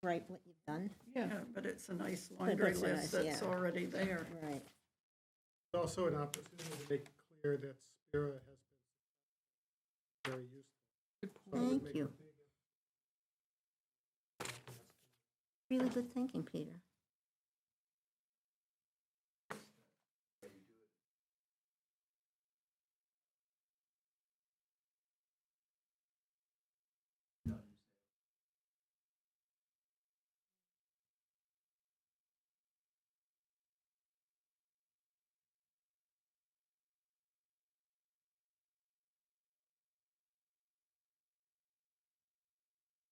write what you've done. Yeah, Yeah, but it's a nice laundry it's a list nice- that's yeah. already there. Right. It's also an opportunity to make it clear that Spira has been very useful. good So point. it would Thank make you. a big impact. Really good thinking, Peter.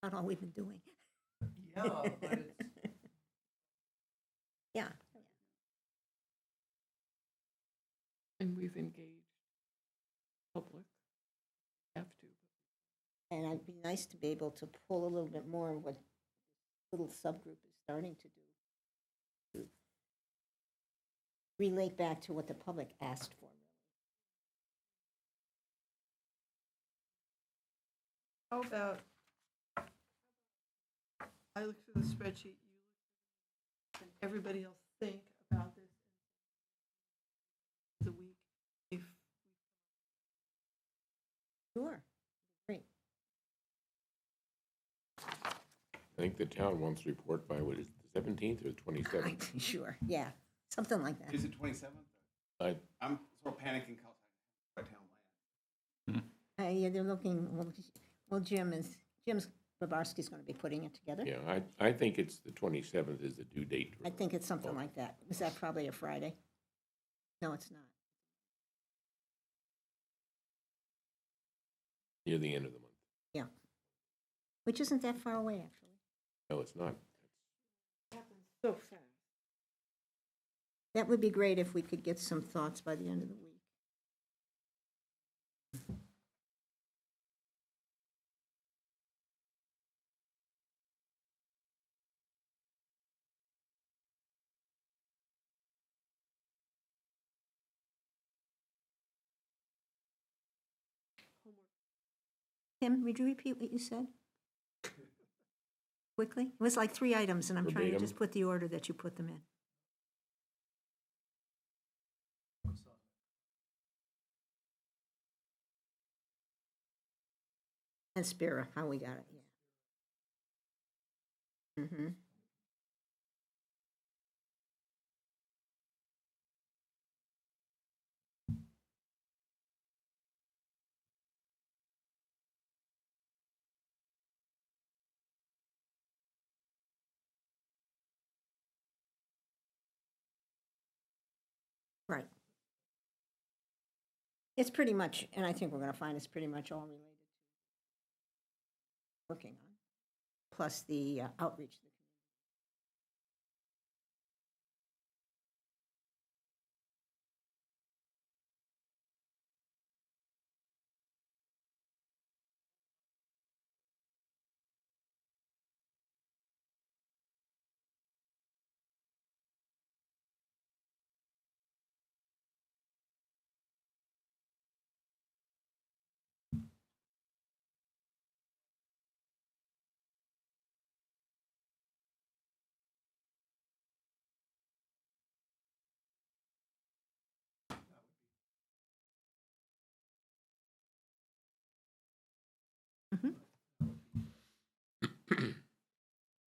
Not all we've been doing. Yeah, but it's, Yeah. And we've engaged public, have to. And it'd be nice to be able to pull a little bit more of what this little subgroup is starting to do. To relate back to what the public asked for. How about, I look through the spreadsheet, you look, and everybody else think about this the week if Sure. Great. I think the town wants to report by, what is it, the 17th or the 27th? Sure, yeah, something like that. Is it 27th? I'm sort of panicking because I have town land. Yeah, they're looking, well, Jim's, Babarski's going to be putting it together. Yeah, I think it's the 27th is the due date. I think it's something like that. Is that probably a Friday? No, it's not. Near the end of the month. Yeah. Which isn't that far away, actually. No, it's not. it happens so fast. That would be great if we could get some thoughts by the end of the week. Tim, would you repeat what you said? Quickly? It was like 3 items, and I'm trying to Verbatim. just put the order that you put them in. And Spira, how we got it, yeah. Mm-hmm. Right. It's pretty much, and I think we're going to find it's pretty much all related to working on, plus the outreach to the community.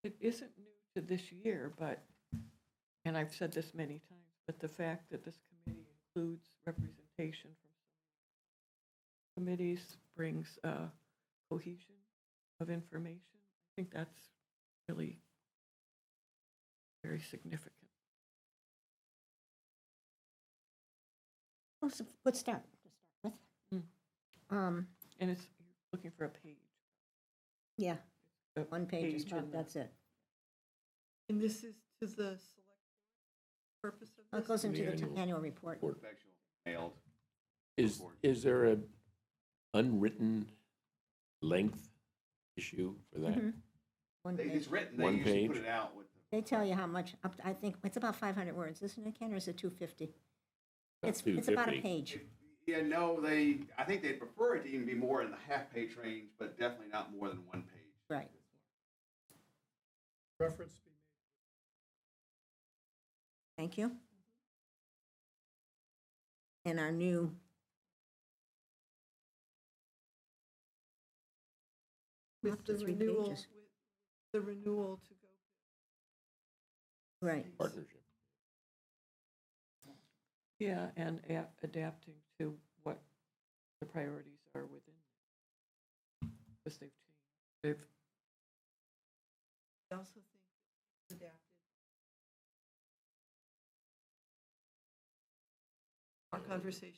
It isn't new to this year, but, and I've said this many times, but the fact that this committee includes representation from committees brings cohesion of information. I think that's really very significant. Well, it's a good start to start with. And it's, you're looking for a page. Yeah, a one page is in about, the- that's it. And this is to the select purpose of It this? goes into The the annual annual report. Actual mailed. Is there a unwritten length issue for that? Mhm. One It's page. written, they One usually put page? it out with the. They tell you how much, I think, it's about 500 words, isn't it, Ken, or is it 250? About It's about a 250. page. Yeah, no, I think they'd prefer it to even be more in the half-page range, but definitely not more than one page. Right. Reference be made. Thank you. And our new, With up to the 3 renewal, pages. with the renewal to go. Right. Partnership. Yeah, and adapting to what the priorities are within. Because they've changed. They've, I also think it's adapted. Our conversation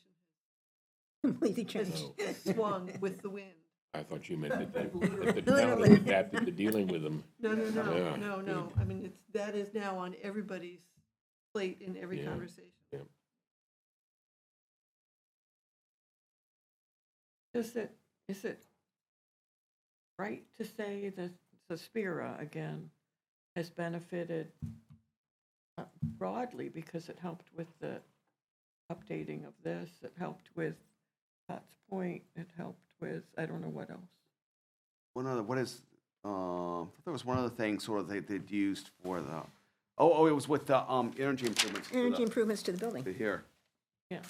Completely changed. has swung with the wind. I thought you meant that the town Literally. had adapted to dealing with them. No, no, no, Yeah, no, no. good. I mean, that is now on everybody's plate in every Yeah. conversation. is it right to say that the Spira, again, has benefited broadly because it helped with the updating of this, it helped with Pat's Point, it helped with, I don't know what else. What is, I thought there was one other thing sort of they'd used for the, it was with the, energy improvements. for Energy the- improvements to the building. Here. Yeah.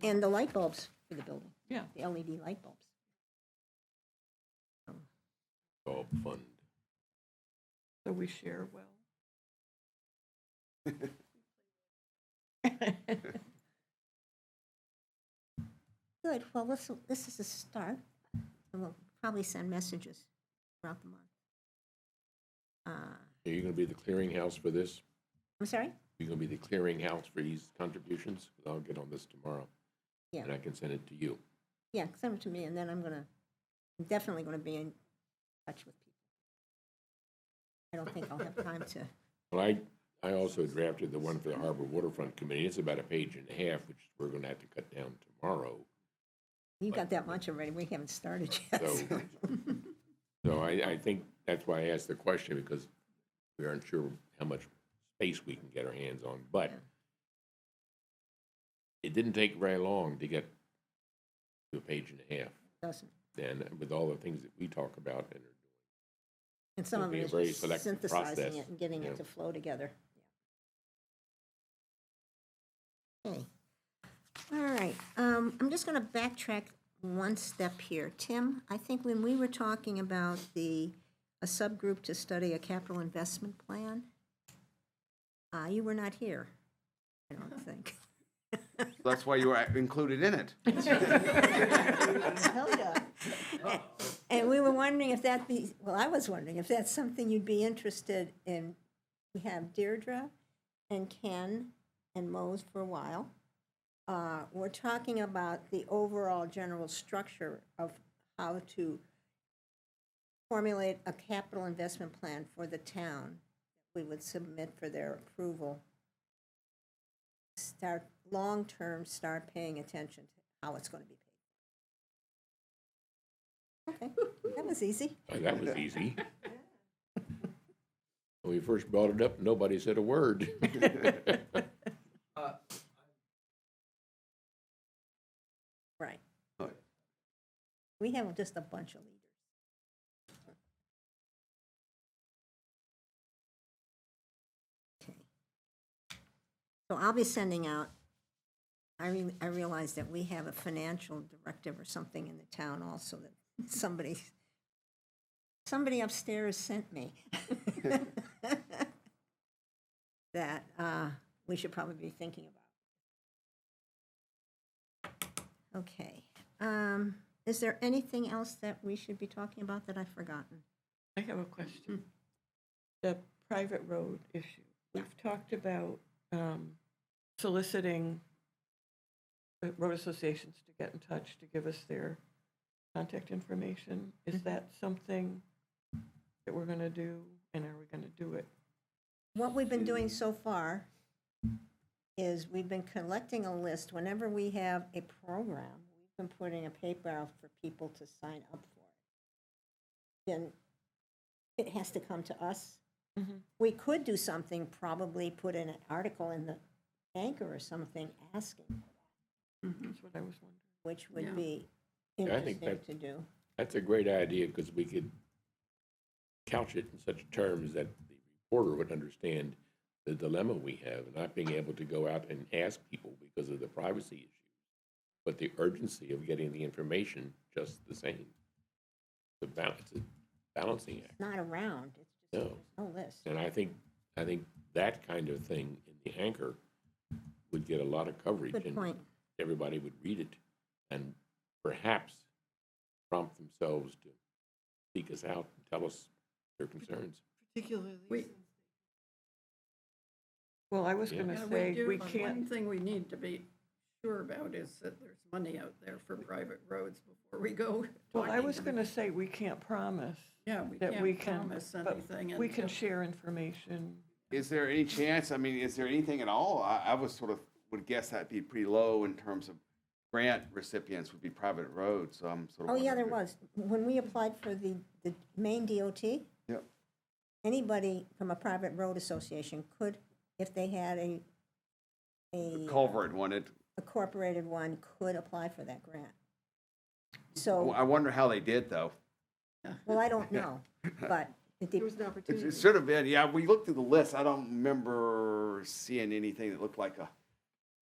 And the light bulbs for the building, Yeah, the LED light bulbs. All fund. so we share well. Good, well, this is a start, and we'll probably send messages throughout the month. Are you gonna be the clearinghouse for this? I'm sorry? You gonna be the clearinghouse for these contributions? 'Cause I'll get on this tomorrow. Yeah. And I can send it to you. Yeah, send it to me, and then I'm definitely gonna be in touch with people. I don't think I'll have time to, Well, I also drafted the one for the Harbor Waterfront Committee. It's about a page and a half, which we're gonna have to cut down tomorrow. you got that much already, we haven't started yet. So, so I think that's why I asked the question, because we aren't sure how much space we can get our hands on. But Yeah. it didn't take very long to get to a page and a half. Doesn't. And with all the things that we talk about and are doing. And some It'll of be it a is very just selective synthesizing process, it and getting yeah. it to flow together. Okay. All right, I'm just gonna backtrack one step here. Tim, I think when we were talking about a subgroup to study a capital investment plan, you were not here, I don't think. That's why you were included in it. Hell yeah. And we were wondering if I was wondering if that's something you'd be interested in. We have Deirdre and Ken and Mose for a while. We're talking about the overall general structure of how to formulate a capital investment plan for the town that we would submit for their approval. Long-term, start paying attention to how it's going to be paid. Okay, that was easy. Oh, that was easy. When we first brought it up, nobody said a word. Right. Right. We have just a bunch of leaders. Okay. So I'll be sending out, I realize that we have a financial directive or something in the town also that Somebody upstairs sent me. That we should probably be thinking about. Okay. Is there anything else that we should be talking about that I've forgotten? I have a question. The private road issue. We've talked about soliciting road associations to get in touch, to give us their contact information. Is that something that we're going to do, and are we going to do it? What we've been doing so far is we've been collecting a list. Whenever we have a program, we've been putting a paper out for people to sign up for it. Then it has to come to us. Mhm. We could do something, probably put in an article in the Anchor or something asking for that, That's what I was wondering. which would Yeah. be Yeah, I think interesting to do. That's a great idea, because we could couch it in such terms that the reporter would understand the dilemma we have, not being able to go out and ask people because of the privacy issues, but the urgency of getting the information just the same. It's a balancing act. It's not around, it's just, No. there's no list. And I think that kind of thing in the Anchor would get a lot of coverage. Good and point. everybody would read it and perhaps prompt themselves to seek us out and tell us their concerns. Particularly We- since Well, I was Yeah. going to Yeah, say, do, we but can't, one thing we need to be sure about is that there's money out there for private roads before we go. well, I talking was to going to say, we can't promise Yeah, we that we can't can, promise but anything. we can until- share information. Is there any chance, I mean, is there anything at all? I was sort of, would guess that'd be pretty low in terms of grant recipients would be private roads, so I'm sort of Oh, yeah, there wondering was. When we applied for the main DOT, Yep. anybody from a private road association could, if they had if the culvert wanted, incorporated one, could apply for that grant. So, I wonder how they did, though. well, I don't know, but it there was did, an opportunity. It should have been, yeah, we looked through the list, I don't remember seeing anything that looked like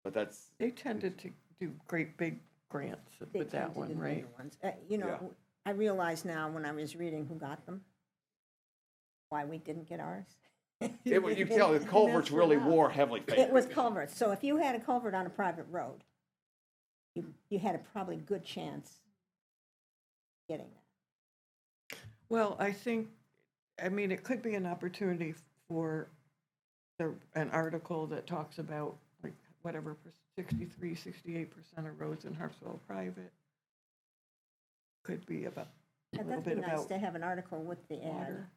but that's, They tended to do great big grants they with that tend to one, do the right? bigger ones. You know, Yeah. I realize now when I was reading who got them, why we didn't get ours. you can tell the culverts really wore heavily favored. It was culverts, so if you had a culvert on a private road, you had a probably good chance getting that. Well, I mean, it could be an opportunity for an article that talks about, like, whatever, 63, 68% of roads in Harpswell are private. Could be about, a And little that'd be bit nice about to have an article with the ad. water.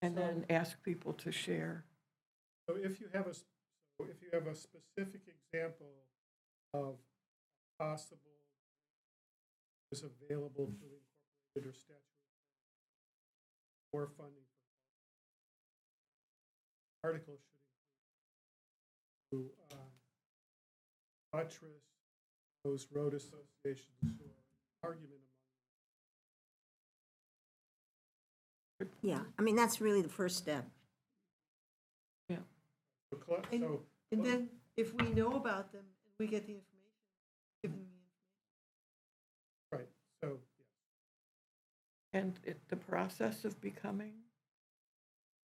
And So- then ask people to share. So if you have a specific example of possible is available through incorporated or statutory or funding for article should include to buttress those road associations who are in argument among Yeah, I mean, that's really the first step. And- so And then if we know about them and we get the information, give them the information. right, so And the process of becoming,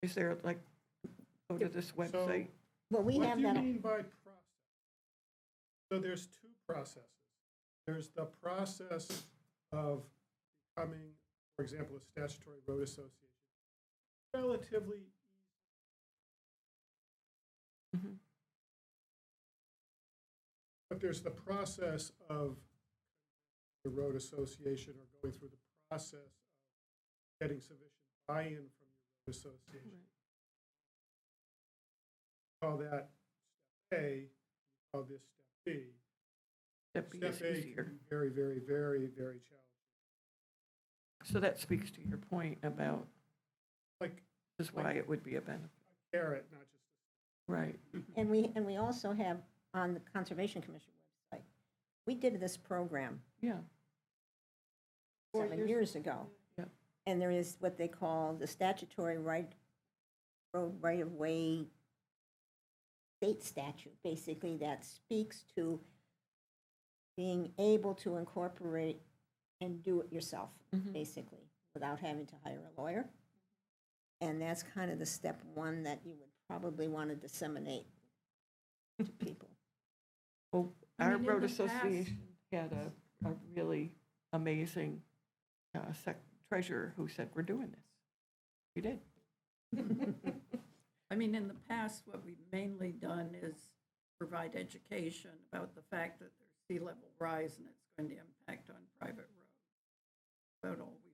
is there, like, go to this website? Well, we what have do you that, mean by process? So there's two processes. There's the process of becoming, for example, a statutory road association. Relatively easy. Mhm. But there's the process of the road association or going through the process of getting sufficient buy-in from your road association. Call that step A, you call this step B. Step B is Step A easier. can be very, very, very, very challenging. So that speaks to your point about, Like this is why it would be a benefit. a carrot, not just Right. and we also have on the Conservation Commission website, we did this program Yeah. 7 years ago. Yeah. And there is what they call the statutory road right-of-way state statute, basically, that speaks to being able to incorporate and do it yourself, Mhm. basically, without having to hire a lawyer. And that's kind of the step one that you would probably want to disseminate to people. Well, I our mean, in road the past- association had a really amazing treasurer who said, we're doing this. We did. I mean, in the past, what we've mainly done is provide education about the fact that there's sea level rise and it's going to impact on private roads. About all we've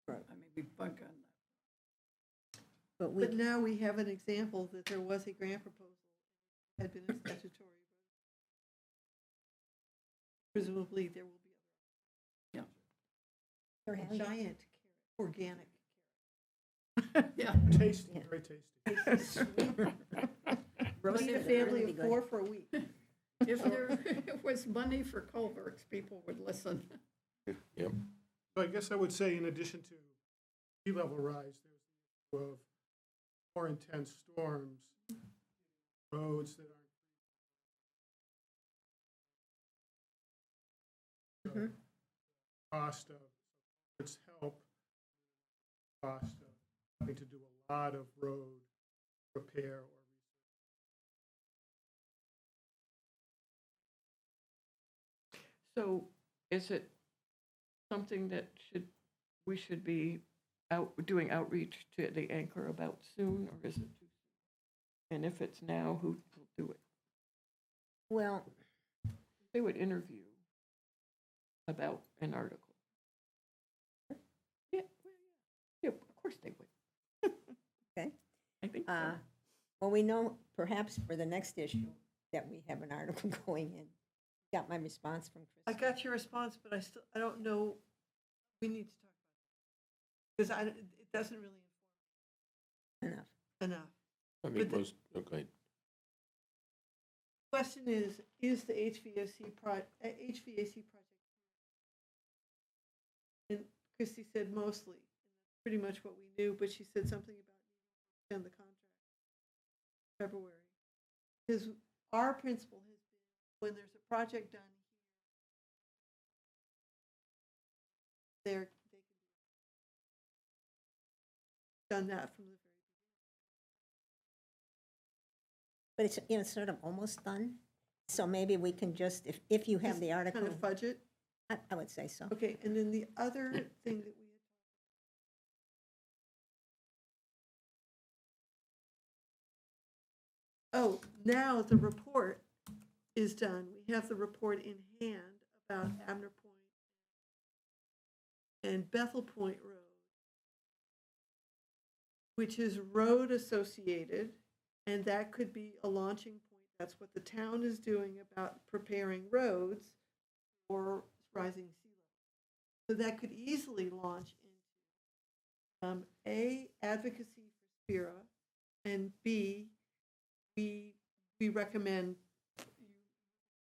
done. Right. I mean, we've begun that. But we, But now we have an example that there was a grant proposal, had been a statutory. Presumably, there will be there a have- giant carrot, organic Yeah. Tasty, very tasty. carrot. roasted Feed a are family really of good. 4 for a week. If there was money for culverts, people would listen. Yep. So I guess I would say, in addition to sea level rise, there's the issue of more intense storms, roads that aren't. Mhm. Cost of its help, cost of having to do a lot of road repair or So is it something that we should be doing outreach to the anchor about soon, or is it too soon? And if it's now, who will do it? Well, They would interview about an article. Yeah, well, yeah, of course they would. okay. I think so. Well, we know perhaps for the next issue that we have an article going in. Got my response from I Chris. got your response, but I don't know, we need to talk about it. Because it doesn't really Enough. inform enough. I mean, But most, okay. Question is the HVAC project? And Christy said mostly, and that's pretty much what we knew, but she said something about needing to extend the contract in February. Because our principle has been, when there's a project done here, they can done that from the very But it's, you know, sort of almost done. So maybe we can just, if you have the article, kind of fudge it. I would say so. Okay, and then the other thing that we oh, now the report is done. We have the report in hand about Abner Point and Bethel Point Road, which is road associated, and that could be a launching point. That's what the town is doing about preparing roads for rising sea level. So that could easily launch into A, advocacy for Spira, and B, we recommend you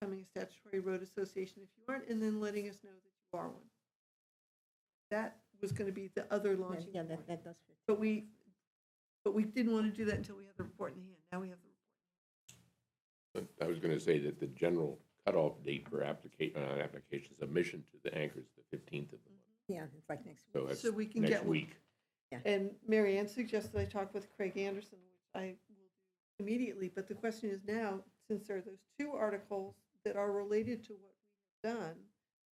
becoming a statutory road association if you aren't, and then letting us know that you are one. That was going to be the other launching Yeah, point. that does fit. But we didn't want to do that until we had the report in hand. Now we have the report. I was going to say that the general cutoff date for application submission to the anchor is the 15th of the month. Yeah, it's like next So week. that's So we can next get one. week. And Mary Ann suggested I talk with Craig Anderson, which I will do immediately. But the question is now, since there are those 2 articles that are related to what we've done,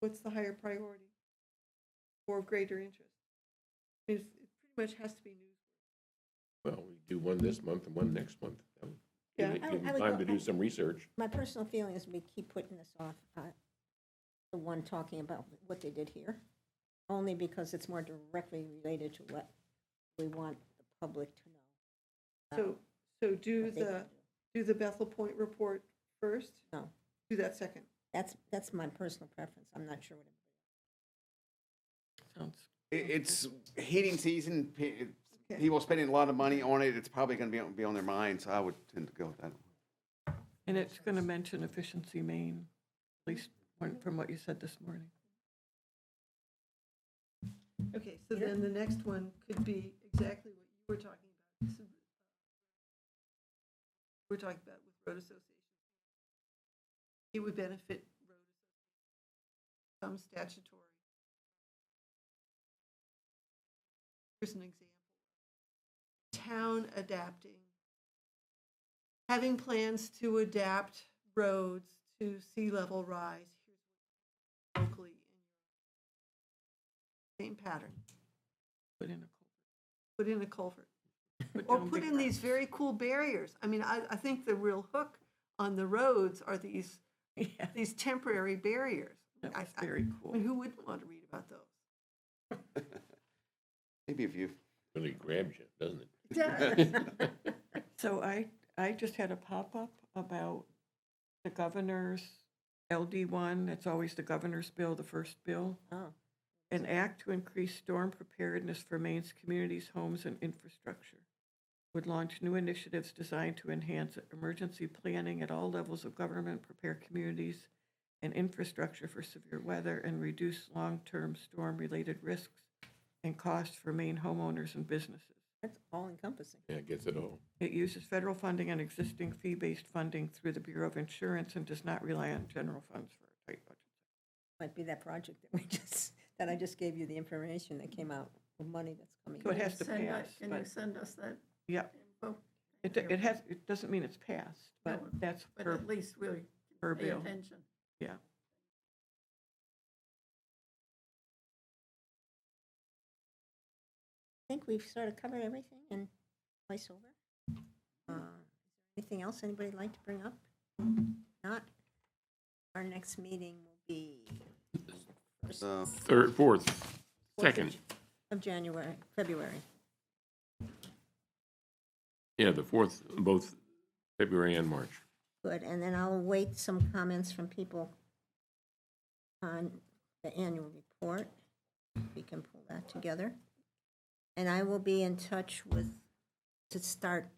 what's the higher priority or of greater interest? I mean, it pretty much has to be news. Well, we do one this month and one next month. That would Yeah. give I them would time go- to do some research. My personal feeling is we keep putting this off, the one talking about what they did here, only because it's more directly related to what we want the public to know. So do what they can do the Bethel Point report first? No. Do that second. That's my personal preference. I'm not sure what Sounds It's heating season. Okay. People spending a lot of money on it. It's probably going to be on their mind. So I would tend to go with that. And it's going to mention Efficiency Maine, at least from what you said this morning. Okay, so then the next one could be exactly what you were talking about. We're talking about with road associations. It would benefit road associations, some statutory here's an example. Town adapting, having plans to adapt roads to sea level rise. Here's what locally in your same pattern. Put in a culvert. Put in a culvert. Put Or down put big in these rocks. very cool barriers. I mean, I think the real hook on the roads are these Yeah, these temporary barriers. that I was very I cool. mean, who wouldn't want to read about those? Maybe if you, Really grabs you, doesn't it? It does. So I just had a pop-up about the governor's LD1, that's always the governor's bill, the first bill. Oh, An act to increase storm preparedness for Maine's communities, homes, and infrastructure. Would launch new initiatives designed to enhance emergency planning at all levels of government, prepare communities and infrastructure for severe weather, and reduce long-term storm-related risks and costs for Maine homeowners and businesses. that's all encompassing. Yeah, gets it all. It uses federal funding and existing fee-based funding through the Bureau of Insurance and does not rely on general funds for a tight budget. Might be that project that I just gave you the information that came out with money that's coming. So it in. has to pass, Can you but, send us that yeah, info? it doesn't mean it's passed, but No, that's But per, at least we'll per pay bill. attention. Yeah. I think we've sort of covered everything in voiceover. Anything else anybody'd like to bring up? Not. Our next meeting will be first Third, fourth, of second. of January, February. Yeah, the fourth, both February and March. Good, and then I'll wait some comments from people on the annual report. We can pull that together. And I will be in touch to start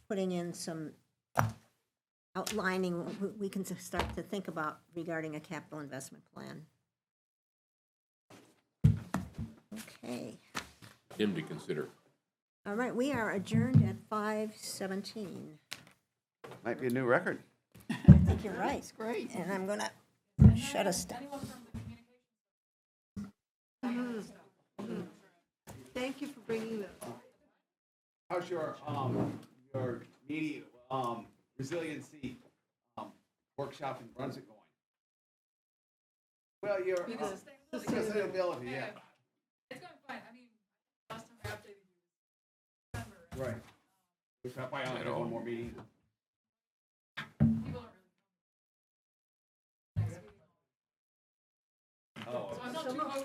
putting in some outlining, what we can start to think about regarding a capital investment plan. Okay, Him to consider. all right, we are adjourned at 5:17. might be a new record. I think you're right. That's great. And I'm gonna shut us down. Anyone from the communications? Thank you for bringing those. How's your media, resiliency, workshop in Brunswick going? Well, your, sustainability, yeah. It's going fine. I mean, last time I updated you was December. Right. I only have one more meeting.